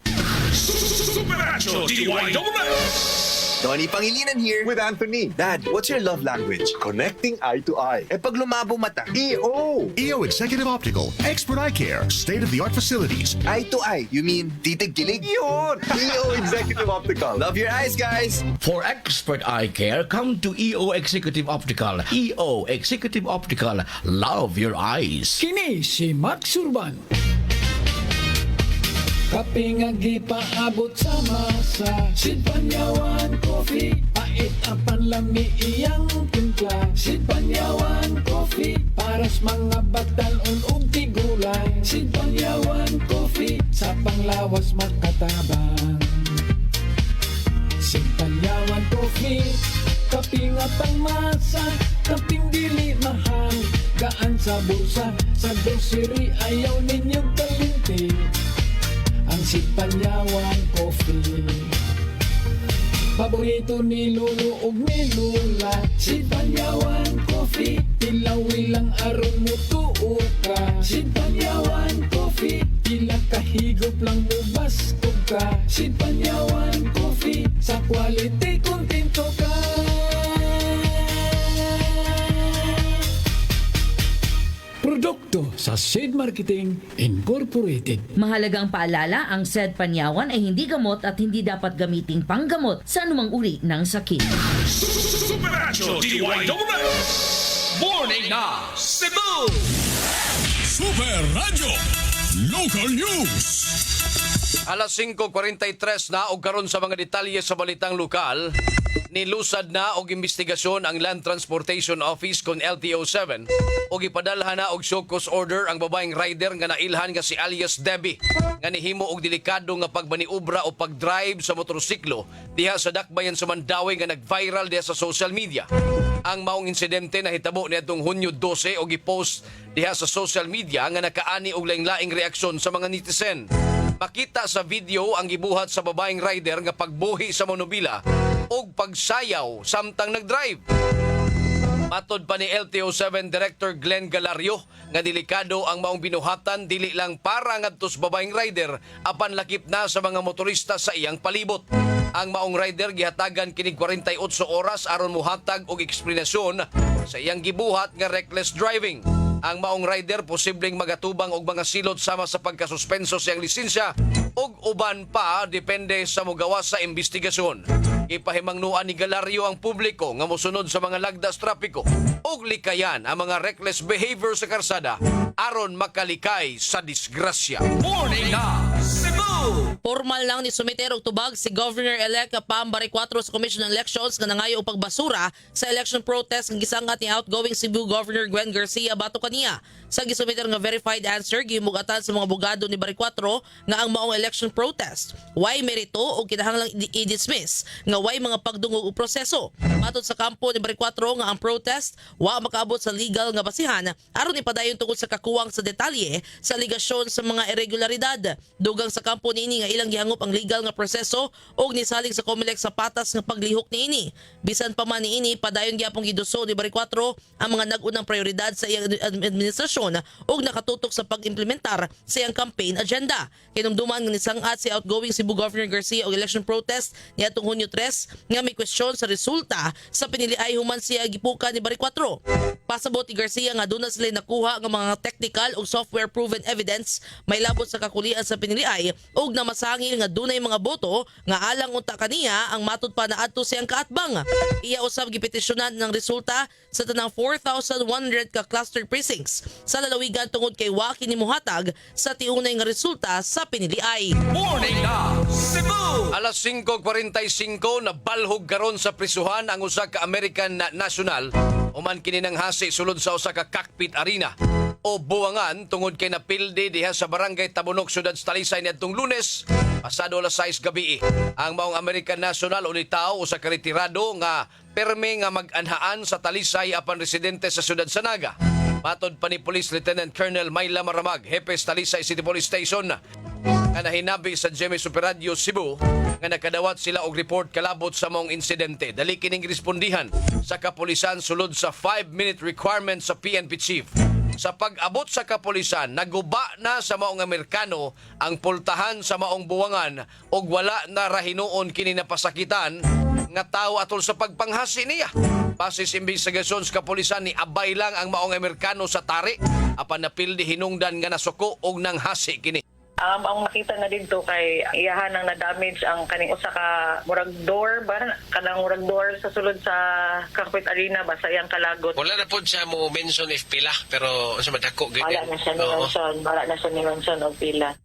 Super Radio DYWS. Donnie Pangilinan here with Anthony. Dad, what's your love language? Connecting eye to eye. Eh pag lumabo mata, EO. EO Executive Optical, expert eye care, state-of-the-art facilities. Eye to eye, you mean titig-kilig? Yun! EO Executive Optical. Love your eyes, guys. For expert eye care, come to EO Executive Optical. EO Executive Optical. Love your eyes. Kini si Max Urban. Kape nga gipaabot sa masa, Sid Panyawan Coffee, pait ang panlami iyang timpla. Sid Panyawan Coffee, para sa mga batal Sid Panyawan Coffee sa panglawas makatabang. Sid Panyawan Coffee, kaping at ang masa, kaping dili mahal, gaan sa bulsa, sa grocery ayaw ninyong talinti. Ang Sid Panyawan Coffee, paborito ni Lolo ug ni Lola. Sid Panyawan Coffee, tilawi lang aron mo tuo ka. Sid Panyawan Coffee, pila kahigop lang mubas ka. Sid Panyawan Coffee, sa quality kontento ka. Produkto sa Sid Marketing Incorporated. Mahalagang paalala, ang Sid Panyawan ay hindi gamot at hindi dapat gamiting panggamot sa anumang uri ng sakit. Super Radio DYWS. Morning na Cebu. Super Radio Local News. Alas 5:43 na og karon sa mga detalye sa balitang lokal. Nilusad na og investigasyon ang Land Transportation Office kon LTO-7 og ipadalhan na og show cause order ang babaeng rider nga nailhan nga si alias Debbie nga nihimo og delikado nga pagbaniobra o pagdrive sa motorsiklo diha sa dakbayan sa Mandawi nga nag-viral diha sa social media. Ang maong insidente nahitabo niadtong Hunyo 12 og gipost diha sa social media nga nakaani og laing-laing reaksyon sa mga netizen. Makita sa video ang gibuhat sa babaeng rider nga pagbuhi sa monobila og pagsayaw samtang nagdrive. Matod pa ni LTO-7 Director Glenn Galario nga delikado ang maong binuhatan dili lang para ngadto sa babaeng rider apan lakip na sa mga motorista sa iyang palibot. Ang maong rider gihatagan kining 48 oras aron muhatag og eksplanasyon sa iyang gibuhat nga reckless driving. Ang maong rider posibleng magatubang og mga silot sama sa pagkasuspenso sa iyang lisensya ug uban pa depende sa mogawas sa investigasyon. Ipahimangnuan ni Galario ang publiko nga mosunod sa mga lagdas trapiko ug likayan ang mga reckless behavior sa karsada aron makalikay sa disgrasya. Morning na Cebu. Formal lang ni sumiter og tubag si Governor-elect Pam Barry-4 sa Commission on Elections nga nangayo og pagbasura sa election protest nga gisangat ni outgoing Cebu Governor Gwen Garcia batok kaniya. Sa gisumiter nga verified answer gihimugatan sa mga abogado ni Barry-4 nga ang maong election protest way merito og kinahanglang i-dismiss nga way mga pagdungog og proseso. Matod sa kampo ni Barry-4 nga ang protest wa makaabot sa legal nga basihan aron ipadayon tungod sa kakuwang sa detalye sa aligasyon sa mga irregularidad. Dugang sa kampo niini nga ilang gihangop ang legal nga proseso og nisalig sa COMELEC sa patas nga paglihok niini. Bisan pa man niini padayon gyapon giduso ni Barry-4 ang mga nag-unang prioridad sa iyang administrasyon og nakatutok sa pag-implementar sa iyang campaign agenda. Kinumduman nga nisangat si outgoing Cebu Governor Garcia og election protest niadtong Hunyo 3 nga may question sa resulta sa piniliay human siya gipuka ni Barry-4. Pasabot ni Garcia nga doon na sila nakuha ng mga technical o software proven evidence may labot sa kakulian sa piniliay og na masangil nga dunay mga boto nga alang unta kaniya ang matud pa na adto siyang kaatbang. Iya usab gipetisyonan ng resulta sa tanang 4,100 ka cluster precincts sa lalawigan tungod kay wa kini mohatag sa tiunay nga resulta sa piniliay. Morning na Cebu. Alas 5:45 na balhog karon sa prisuhan ang usa ka American national uman kini nang hasi sulod sa usa ka cockpit arena o buwangan tungod kay napildi diha sa barangay Tabunok, Siyudad sa Talisay niadtong Lunes pasado alas 6 gabi. Ang maong American national o litaw usa ka retirado nga perme nga mag-anhaan sa Talisay apan residente sa Siyudad sa Naga. Matod pa ni Police Lieutenant Colonel Myla Maramag, Hepes Talisay City Police Station, nga nahinabi sa GMA Super Radio Cebu nga nakadawat sila og report kalabot sa maong insidente. Dali kining respondihan sa kapulisan sulod sa 5-minute requirement sa PNP Chief. Sa pag-abot sa kapulisan, naguba na sa maong Amerikano ang pultahan sa maong buwangan ug wala na rahinoon kini napasakitan nga tao atol sa pagpanghasi niya. Basis investigasyon sa kapulisan ni abay lang ang maong Amerikano sa tari apan napildi hinungdan nga nasuko og nang hasi kini. Ang nakita na dito kay iyahan nang na-damage ang kaning usa ka murag door ba kanang murag door sa sulod sa cockpit arena ba sa iyang kalagot. Wala na po siya mo mention if pila pero sa madako gid. Wala na siya ni mention og pila.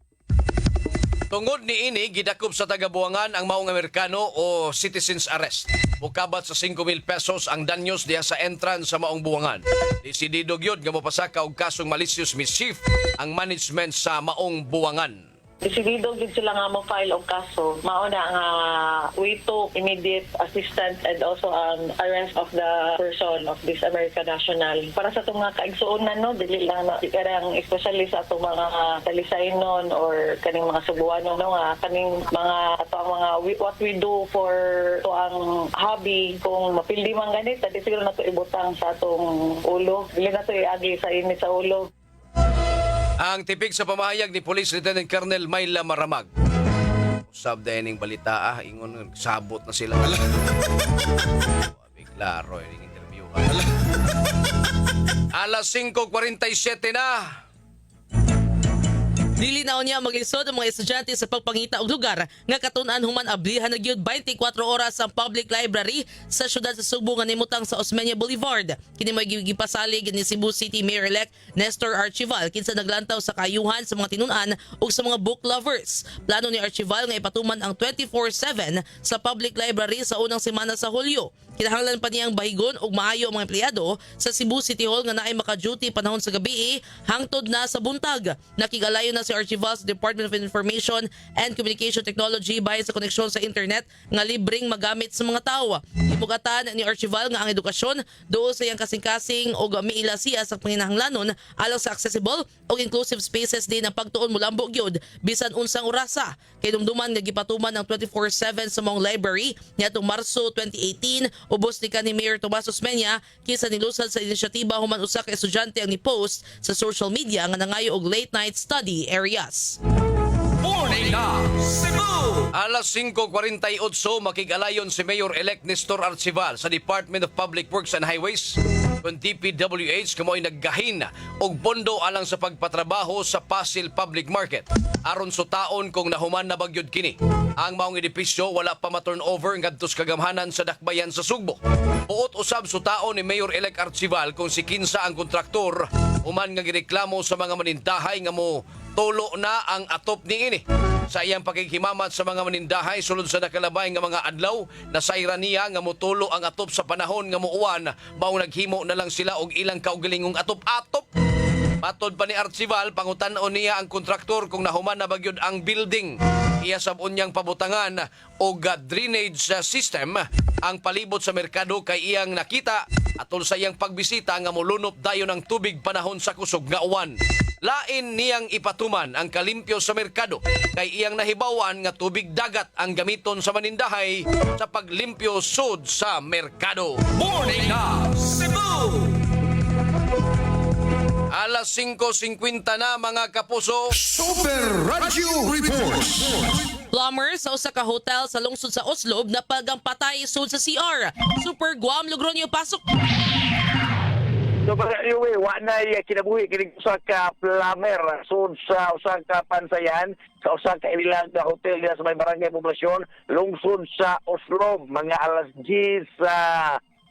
Tungod ni ini gidakop sa tagabuangan ang maong Amerikano o citizens arrest. Mukabat sa 5,000 pesos ang danyos diha sa entrance sa maong buwangan. Desidido gyud nga mopasaka og kasong malicious mischief ang management sa maong buwangan. Desidido gid sila nga mo file og kaso. Mao na nga we took immediate assistance and also an arrest of the person of this American national. Para sa itong mga kaigsuonan, no, dili lang na karang especially sa itong mga talisaynon or kaning mga subuanon, no, nga kaning mga ato ang mga what we do for to ang hobby kung mapildi man ganit, di siguro na to ibutang sa atong ulo. Dili na to iagi sa init sa ulo. Ang tipik sa pamahayag ni Police Lieutenant Colonel Myla Maramag. Usab dahining balita ingon sabot na sila. Klaro yung interview. Alas 5:47 na. Nilinaw niya maglisod ang mga estudyante sa pagpangita og lugar nga katun-an human ablihan na gyud 24 oras ang public library sa syudad sa Subo nga nimutang sa Osmeña Boulevard. Kini may gipasalig ni Cebu City Mayor-elect Nestor Archival kinsa naglantaw sa kayuhan sa mga tinun-an ug sa mga book lovers. Plano ni Archival nga ipatuman ang 24/7 sa public library sa unang semana sa Hulyo. Kinahanglan pa niyang bahigon og maayo ang mga empleyado sa Cebu City Hall nga naay maka-duty panahon sa gabi hangtod na sa buntag. Nakigalayo na si Archival sa Department of Information and Communication Technology bahin sa koneksyon sa internet nga libreng magamit sa mga tao. Ibugatan ni Archival nga ang edukasyon dool sa iyang kasing-kasing og miila siya sa panginahanglanon alang sa accessible og inclusive spaces din ang pagtuon mulambo gyud bisan unsang orasa. Kay dumduman nga gipatuman ang 24/7 sa mong library niadtong Marso 2018 ubos ni kanhi Mayor Tomas Osmeña kinsa nilusad sa inisyatiba human usa ka estudyante ang ni-post sa social media nga nangayo og late night study areas. Morning na Cebu! Alas 5:48 makigalayon si Mayor-elect Nestor Archival sa Department of Public Works and Highways kung DPWH kamoy naggahin og pondo alang sa pagpatrabaho sa Pasil Public Market. Aron sutaon kung nahuman na bagyod kini. Ang maong edipisyo wala pa ma-turnover ngadtos kagamhanan sa dakbayan sa Sugbo. Buot usab sutaon ni Mayor-elect Archival kung si kinsa ang kontraktor human nga gireklamo sa mga manindahay nga mo tulo na ang atop niini. Sa iyang pakighimamat sa mga manindahay sulod sa nakalabay nga mga adlaw na sa iraniya nga motulo ang atop sa panahon nga muuwan mao naghimo na lang sila og ilang kaugalingong atop-atop. Matod pa ni Archival, pangutan-on niya ang kontraktor kung nahuman na bagyod ang building. Iya sabon niyang pabutangan og drainage system ang palibot sa merkado kay iyang nakita atol sa iyang pagbisita nga molunop dayon ang tubig panahon sa kusog nga uwan. Lain niyang ipatuman ang kalimpyo sa merkado kay iyang nahibawan nga tubig dagat ang gamiton sa manindahay sa paglimpyo sud sa merkado. Morning na Cebu! Alas 5:50 na mga kapuso. Super Radio Report! Plumber sa usa ka hotel sa lungsod sa Oslo na patay sud sa CR. Super Guam Logronyo pasok. So anyway, wa na kinabuhi kini usa ka plumber sud sa usa ka pansayan sa usa ka ilang ka hotel diha sa may barangay poblasyon lungsod sa Oslo mga alas 10 sa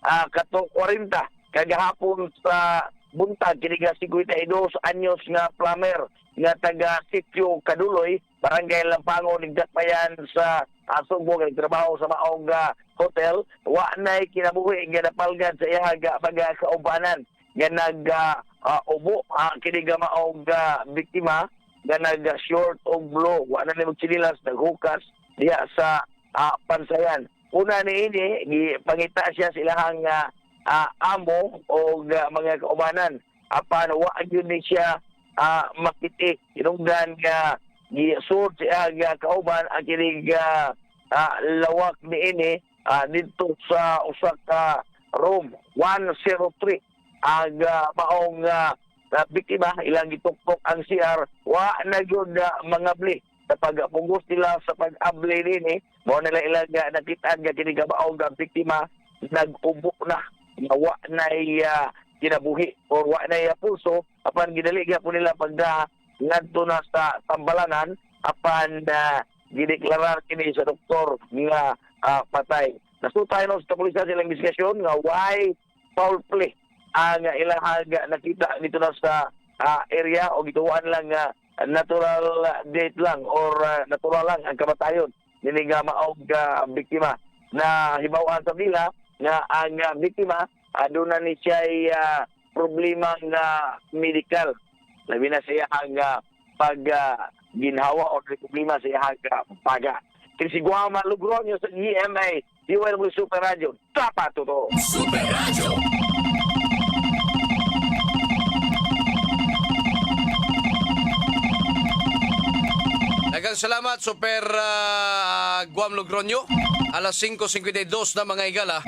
40 kagahapon sa buntag kini nga 52 anyos nga plumber nga taga Sitio Kaduloy, barangay Lampango, nagdakbayan sa Subo, nagtrabaho sa maong hotel. Wa na'y kinabuhi nga napalgan sa iya baga kaubanan nga nag-ubo kini nga maong biktima nga nag-short og blow. Wa na ni magchinilas, naghukas diya sa pansayan. Una ni ini, pangita siya sa ilahang amo o mga kaubanan. Apan wa gyud ni siya makiti. Inungdan nga gisud siya nga kauban ang kinig lawak ni ini dito sa usa ka room 103 ang maong biktima ilang gituktok ang CR wa na gyud mga bli sa pagpugos nila sa pag-abli nini mo nila ilang nakita nga kinig maong biktima nag-ubo na wa na kinabuhi or wa na pulso apan gidali gyapon nila pagda ngadto na sa tambalanan apan gideklarar kini sa doktor nga patay. Nasutay no sa pulisya silang investigasyon nga why foul play ang ilang nakita dito na sa area o gituan lang natural date lang or natural lang ang kamatayon nini nga maog biktima. na hibawan sa bila nga ang biktima aduna ni siya problema nga medical. Labi na siya ang pag ginhawa o problema sa iyang paga. Kinsiguama Lugronyo sa GMA, DWW Super Radio, dapat totoo. Super Radio. Daghang salamat, Super Guam Logronyo. Alas 5:52 na mga higala.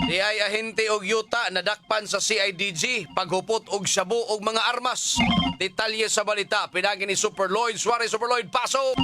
Di ay ahente og yuta nadakpan sa CIDG paghupot og shabu og mga armas. Detalye sa balita pinagi ni Super Lloyd Suarez. Super Lloyd, paso!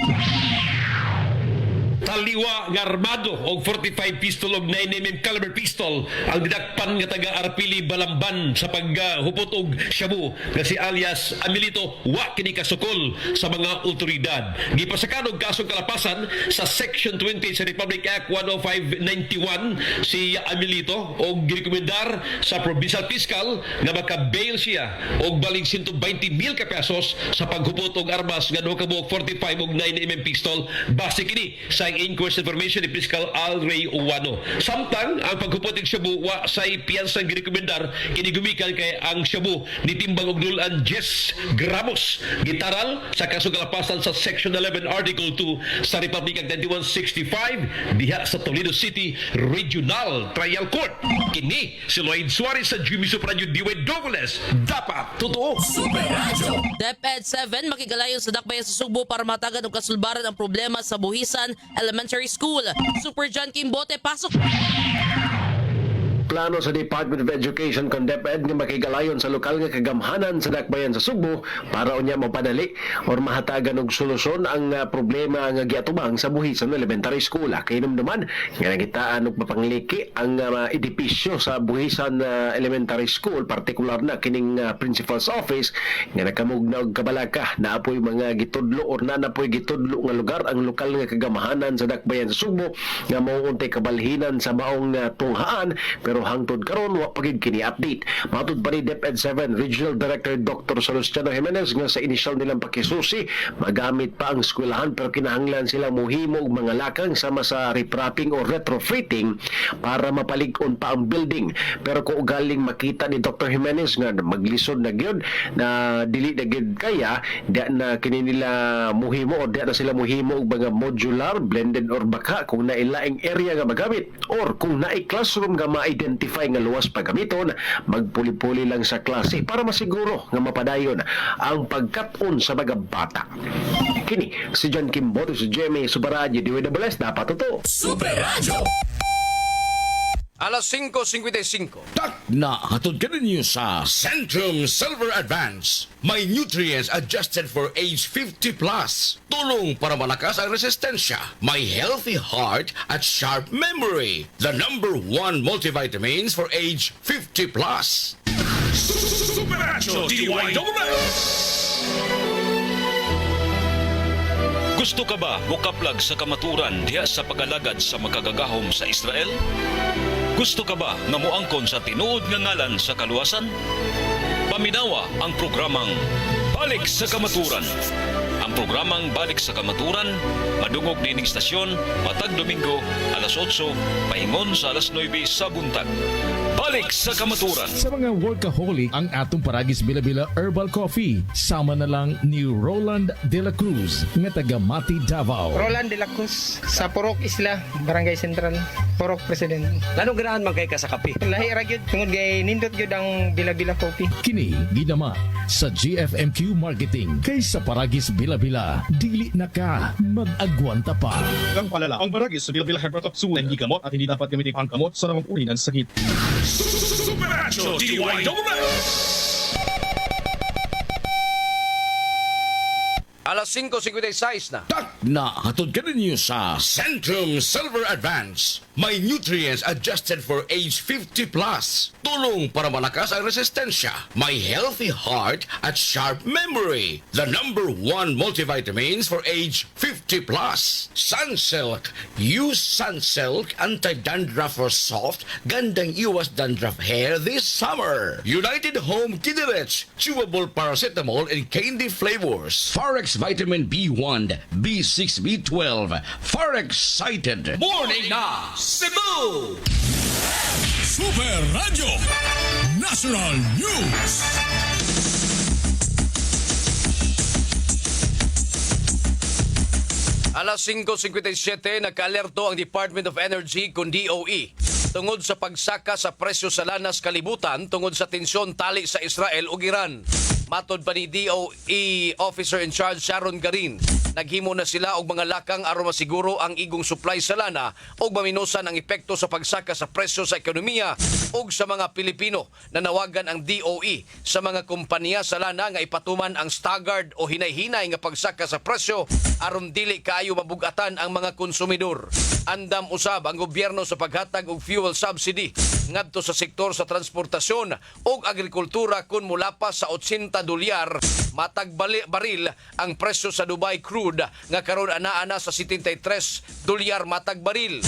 Taliwa nga armado og 45 pistol og 9mm caliber pistol ang didakpan nga taga Arpili Balamban sa paghupot og shabu nga si alias Amilito wa kini kasukol sa mga otoridad. Gipasakan og kasong kalapasan sa Section 20 sa Republic Act 10591 si Amilito og girekomendar sa provincial fiscal nga maka-bail siya og balig 120,000 ka pesos sa paghupot og armas nga duha ka buok 45 og 9mm pistol base kini sa inquest information ni Fiscal Al Ray Uwano. Samtang ang paghupot ng shabu wa say piyansang girekomendar kini gumikan kay ang shabu ni timbang og dulan 10 gramos gitaral sa kasong kalapasan sa Section 11 Article 2 sa Republic Act 9165 diha sa Toledo City Regional Trial Court. Kini si Lloyd Suarez sa Jimmy Sopradio DWS, dapat totoo. Super Radio. DepEd 7 makigalayon sa dakbayan sa Subo para matagan og kasulbaran ang problema sa Buhisan Elementary School. Super John Kimbote, pasok! Plano sa Department of Education kon DepEd nga makigalayon sa lokal nga kagamhanan sa dakbayan sa Subo para unya mapadali or mahatagan og solusyon ang problema nga giatubang sa Buhisan Elementary School. Kainom naman nga nagitaan og mapangliki ang edipisyo sa Buhisan Elementary School, partikular na kining principal's office nga nakamugna og kabalaka na apoy mga gitudlo or nanapoy gitudlo nga lugar ang lokal nga kagamhanan sa dakbayan sa Subo nga mao untay kabalhinan sa maong tunghaan pero hangtod karon wa pagid kini update. Matud pa ni DepEd 7 Regional Director Dr. Salustiano Jimenez nga sa inisyal nilang pakisusi magamit pa ang eskwelahan pero kinahanglan sila mohimo og mga lakang sama sa repropping o retrofitting para mapalig-on pa ang building. Pero kung galing makita ni Dr. Jimenez nga maglisod na gyud na dili na gyud kaya di na kini nila mohimo o di na sila mohimo og mga modular blended or baka kung nailaing area nga magamit or kung naay classroom nga ma-identify nga luwas pagamiton, magpuli-puli lang sa klase para masiguro nga mapadayon ang pagkat-on sa mga bata. Kini si John Kimbote sa GMA Super Radio DWS, dapat totoo. Super Radio. Alas 5:55. Na hatod ka ninyo sa Centrum Silver Advance. May nutrients adjusted for age 50 plus. Tulong para malakas ang resistensya. May healthy heart at sharp memory. The #1 multivitamins for age 50 plus. Super Radio DWS. Gusto ka ba mukaplag sa kamaturan diha sa pagalagad sa makagagahom sa Israel? Gusto ka ba na muangkon sa tinuod nga ngalan sa kaluwasan? Paminawa ang programang Balik sa Kamaturan. Ang programang Balik sa Kamaturan madungog nining istasyon matag Domingo alas 8 paingon sa alas 9 sa buntag. Balik sa Kamaturan. Sa mga workaholic, ang atong Paragis Bila-Bila Herbal Coffee. Sama na lang ni Roland De La Cruz, nga taga Mati, Davao. Roland De La Cruz, sa Purok Isla, Barangay Central, Purok President. Lano ganahan man kay ka sa kape? Lahi ra gyud tungod kay nindot gyud ang Bila-Bila Coffee. Kini ginama sa GFMQ Marketing. Kay sa Paragis Bila-Bila, dili na ka mag-agwanta pa. Ang palala, ang Paragis Bila-Bila Herbal Capsule hindi gamot at hindi dapat gamitin panggamot sa namang uri ng sakit. Super Radio DWS. Alas 5:56 na. Na hatod ka ninyo sa Centrum Silver Advance. May nutrients adjusted for age 50 plus. Tulong para malakas ang resistensya. May healthy heart at sharp memory. The #1 multivitamins for age 50 plus. Sunsilk. Use Sunsilk anti-dandruff for soft, gandang iwas dandruff hair this summer. United Home Kiderich. Chewable paracetamol in candy flavors. Forex Vitamin B1, B6, B12. Forex Cited. Morning na Cebu! Super Radio National News. Alas 5:57, nagka-alerto ang Department of Energy kung DOE tungod sa pagsaka sa presyo sa lanas kalibutan tungod sa tensyon tali sa Israel ug Iran. Matod pa ni DOE Officer in Charge Sharon Garin, naghimo na sila og mga lakang aron masiguro ang igong supply sa lana ug maminusan ang epekto sa pagsaka sa presyo sa ekonomiya ug sa mga Pilipino. Nanawagan ang DOE sa mga kompanya sa lana nga ipatuman ang staggered o hinay-hinay nga pagsaka sa presyo aron dili kaayo mabugatan ang mga konsumidor. Andam usab ang gobyerno sa paghatag og fuel subsidy ngadto sa sektor sa transportasyon ug agrikultura kun mulapas sa $80 matag baril ang presyo sa Dubai crude nga karon anaa na sa $73 matag baril.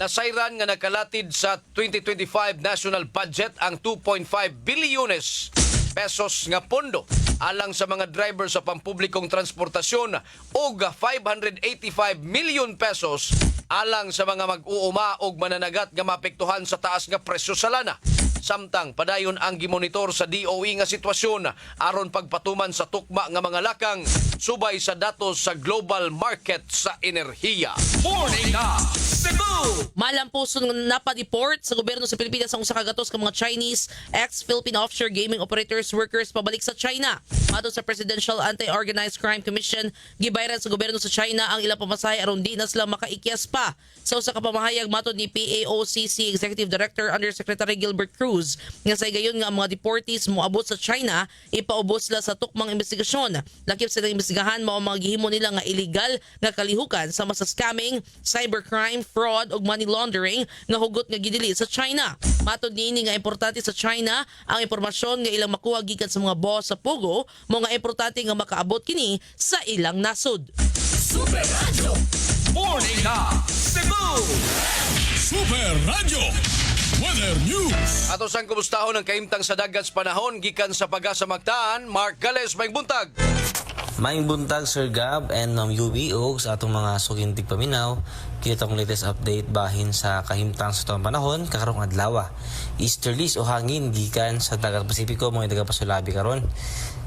Nasayran nga nakalatid sa 2025 national budget ang 2.5 bilyones pesos nga pondo alang sa mga driver sa pampublikong transportasyon ug 585 million pesos alang sa mga mag-uuma ug mananagat nga maapektuhan sa taas nga presyo sa lana. Samtang padayon ang gimonitor sa DOE nga sitwasyon aron pagpatuman sa tukma nga mga lakang subay sa datos sa global market sa enerhiya. Morning na Cebu! Malampuson nga napadeport sa gobyerno sa Pilipinas ang usa ka gatos ka mga Chinese ex-Philippine offshore gaming operators workers pabalik sa China. Matod sa Presidential Anti-Organized Crime Commission, gibayran sa gobyerno sa China ang ilang pamasahe aron di na sila makaikyas pa. Sa usa ka pamahayag matod ni PAOCC Executive Director Undersecretary Gilbert Cruz, nga sa gayon nga ang mga deportees moabot sa China, ipaubos sila sa tukmang investigasyon. Lakip silang imbestigahan mao mga gihimo nila nga illegal nga kalihukan sama sa scamming, cybercrime, fraud ug money laundering nga hugot nga gidili sa China. Matod niini nga importante sa China ang impormasyon nga ilang makuha gikan sa mga boss sa Pogo, mga importante nga makaabot kini sa ilang nasod. Super Radio Morning na Cebu! Super Radio Weather News. Ato sang kumustahon ang kaimtang sa dagat sa panahon gikan sa Pag-asa Mactan, Mark Gales, may buntag. Maing buntag Sir Gab and UB og sa atong mga sugintig paminaw. Kita kong latest update bahin sa kahimtang sa tuwang panahon kakarong adlaw. Easterlies o hangin gikan sa dagat Pasipiko mga taga-Pasulabi karon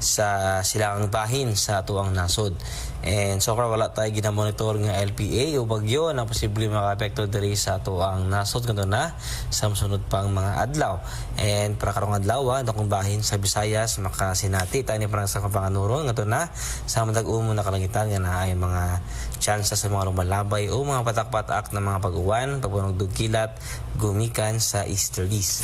sa silangang bahin sa tuwang nasod. And so far wala tayo ginamonitor nga LPA o bagyo na posible maka-apekto diri sa tuwang nasod kanto na sa sunod pang mga adlaw. And para karong adlaw dakong bahin sa Visayas makasinati tayo ni parang sa kapanganuron kanto na sa matag-umo na kalangitan nga naa ay mga chances sa mga lumalabay o mga patak-patak na mga pag-uwan, pagpunog dugkilat, gumikan sa easterlies.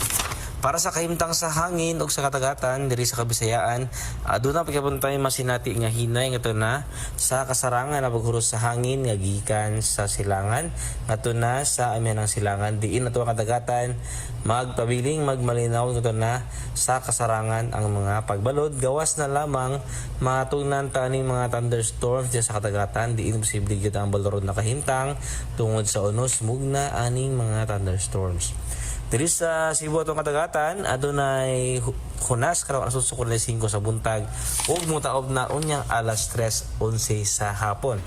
Para sa kahimtang sa hangin o sa katagatan diri sa Kabisayaan, doon na pagkapuntay masinati nga hinay nga na sa kasarangan na paghuros sa hangin nga gikan sa silangan nga na sa amyan ng silangan diin nato ang katagatan magpabiling magmalinaw nga na sa kasarangan ang mga pagbalod gawas na lamang matugnan taning mga thunderstorms diya sa katagatan diin posible gyud ang balorod na kahimtang tungod sa unos mugna aning mga thunderstorms. Diri sa Cebu atong katagatan, adunay hunas karon alas 5 sa buntag ug mutaob na unyang alas 3:11 sa hapon.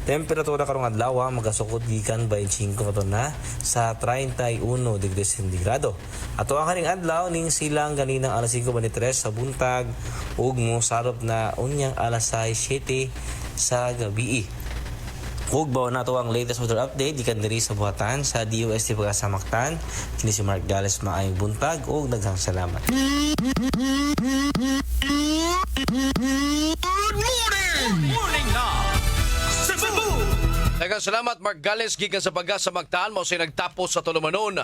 Temperatura karong adlaw magasukod gikan 25 katon na sa 31 degrees sentigrado. Ato ang kaning adlaw ning silang ganinang alas 5:23 sa buntag ug mosarop na unyang alas 6:07 sa gabi. Ug bawo nato ang latest weather update gikan diri sa buhatan sa DOST Pag-asa Mactan. Kini si Mark Gales maayong buntag ug daghang salamat. Good morning! Morning na Cebu! Daghang salamat Mark Gales gikan sa Pag-asa Mactan mao say nagtapos sa tulumanon.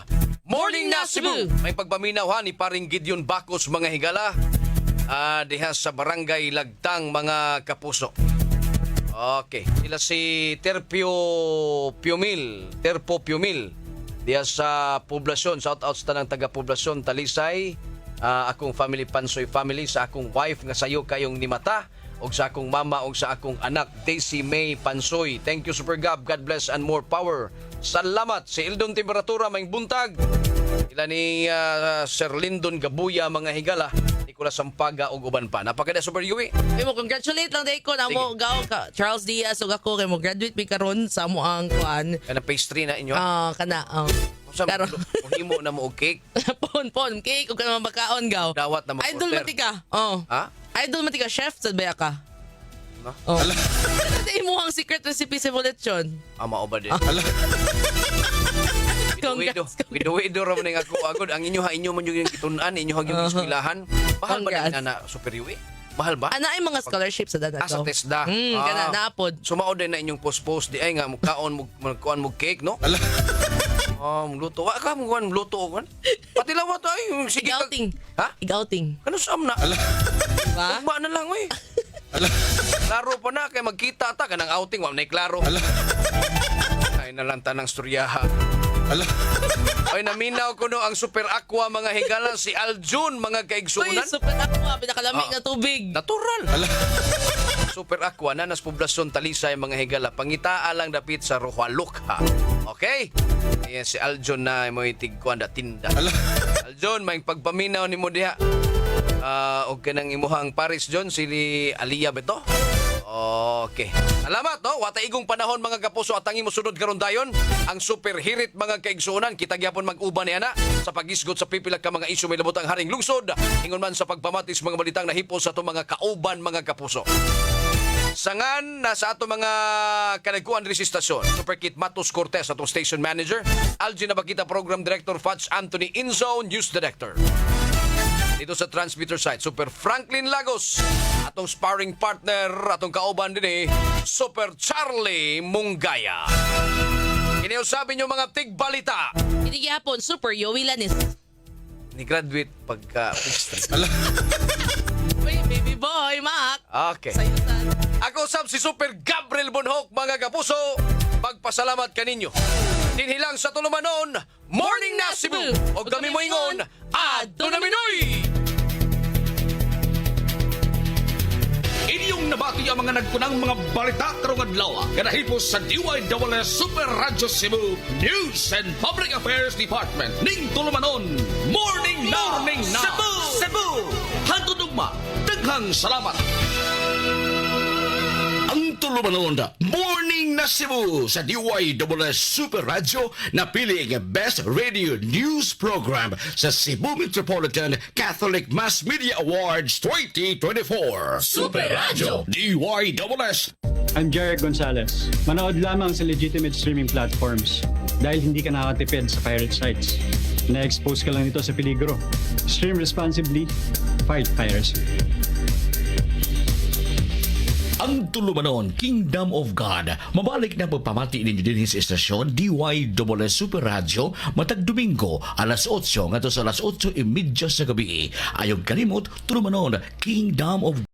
Morning na Cebu. May pagpaminaw ni paring Gideon Bacos mga higala diha sa Barangay Lagtang mga kapuso. Okay. Sila si Terpo Piumil. Diya sa poblasyon. Shout out sa tanang taga-poblasyon. Talisay. Akong family Pansoy family. Sa akong wife nga sayo kayong ni Mata. O sa akong mama o sa akong anak Daisy May Pansoy. Thank you Super Gab. God bless and more power. Salamat. Si Ildon Temperatura maing buntag. Ila ni Sir Lindon Gabuya mga higala. Nicolas Sampaga o uban pa. Napakada Super Yui. Kay mo congratulate lang day ko na mo gaw ka Charles Diaz ug ako kay mo graduate mi karon sa mo ang kuan. Kana pastry na inyo. Kana. Karon himo na mo og cake. Pon cake ug kana mabakaon gaw. Dawat na mo. Idol matika. Ha? Idol matika chef sa baya ka. No? Dahil mo ang secret recipe sa lechon. Ama ba din? Wido ra man ako agod ang inyo man yung gitun-an inyo yung eskwelahan. Mahal ba din na Super Yui? Mahal ba? Ana ay mga scholarship sa dada sa TESDA. Kana naapod. Sumaod din na inyong post di ay nga mukaon mo cake no? Muluto. Wa ka mo muluto kan? Pati lawat ay sige outing. Ha? Igouting. Kano sam na? Ba? Ba na lang oy. Klaro pa na kay magkita ta kanang outing wa na klaro. Ay nalanta ng storyaha. Ay naminaw ko no ang Super Aqua mga higala si Aljun mga kaigsunan. Uy, Super Aqua pinakalamig na tubig. Natural. Super Aqua na nas poblasyon Talisay mga higala pangitaa lang dapit sa Rojalukha. Okay? Ayan si Aljun na mo itigkuan da tinda. Aljun may pagpaminaw ni mo diha. Og kanang imuhang Paris John si Aliyah beto. Okay. Salamat no. Wata igong panahon mga kapuso at ang imo sunod karon dayon ang super hirit mga kaigsuonan kita gyapon mag-uban ni ana sa pagisgot sa pipila ka mga isyu may labot ang haring lungsod ingon man sa pagpamatis mga balitang nahipos sa ato mga kauban mga kapuso. Sangan na sa ato mga kanagkuan diri sa istasyon. Super Kit Matos Cortez atong station manager, Algie Nabakita program director Fats Anthony Inzo news director. Dito sa transmitter site, Super Franklin Lagos. Atong sparring partner, atong kauban din Super Charlie Mungaya. Kiniusabi nyo mga tigbalita. Hindi gihapon, Super Yowie Lanis. Ni-graduate pagka-pastry. Baby boy, Mac. Okay. Ako sab si Super Gabriel Bonhoc, mga kapuso. Magpasalamat kaninyo. Dinhilang sa tulumanon, Morning na Cebu. O kami mo ingon, Adto na Minoy! Inyong nabati ang mga nagkunang mga balita karong adlaw kanahipos sa DYWS Super Radio Cebu News and Public Affairs Department ning tulumanon Morning na Cebu hangtod ugma daghang salamat. Ang tulumanon Morning na Cebu sa DYWS Super Radio napili ang Best Radio News Program sa Cebu Metropolitan Catholic Mass Media Awards 2024. Super Radio DYWS. I'm Jared Gonzalez. Manood lamang sa legitimate streaming platforms dahil hindi ka nakatipid sa pirate sites. Na-expose ka lang nito sa peligro. Stream responsibly. Fight piracy. Ang tulumanon, Kingdom of God. Mabalik na pagpamati ninyo din sa estasyon DYWS Super Radio matag Domingo alas 8 ngadto sa alas 8:30 sa gabi. Ayog kalimot, tulumanon, Kingdom of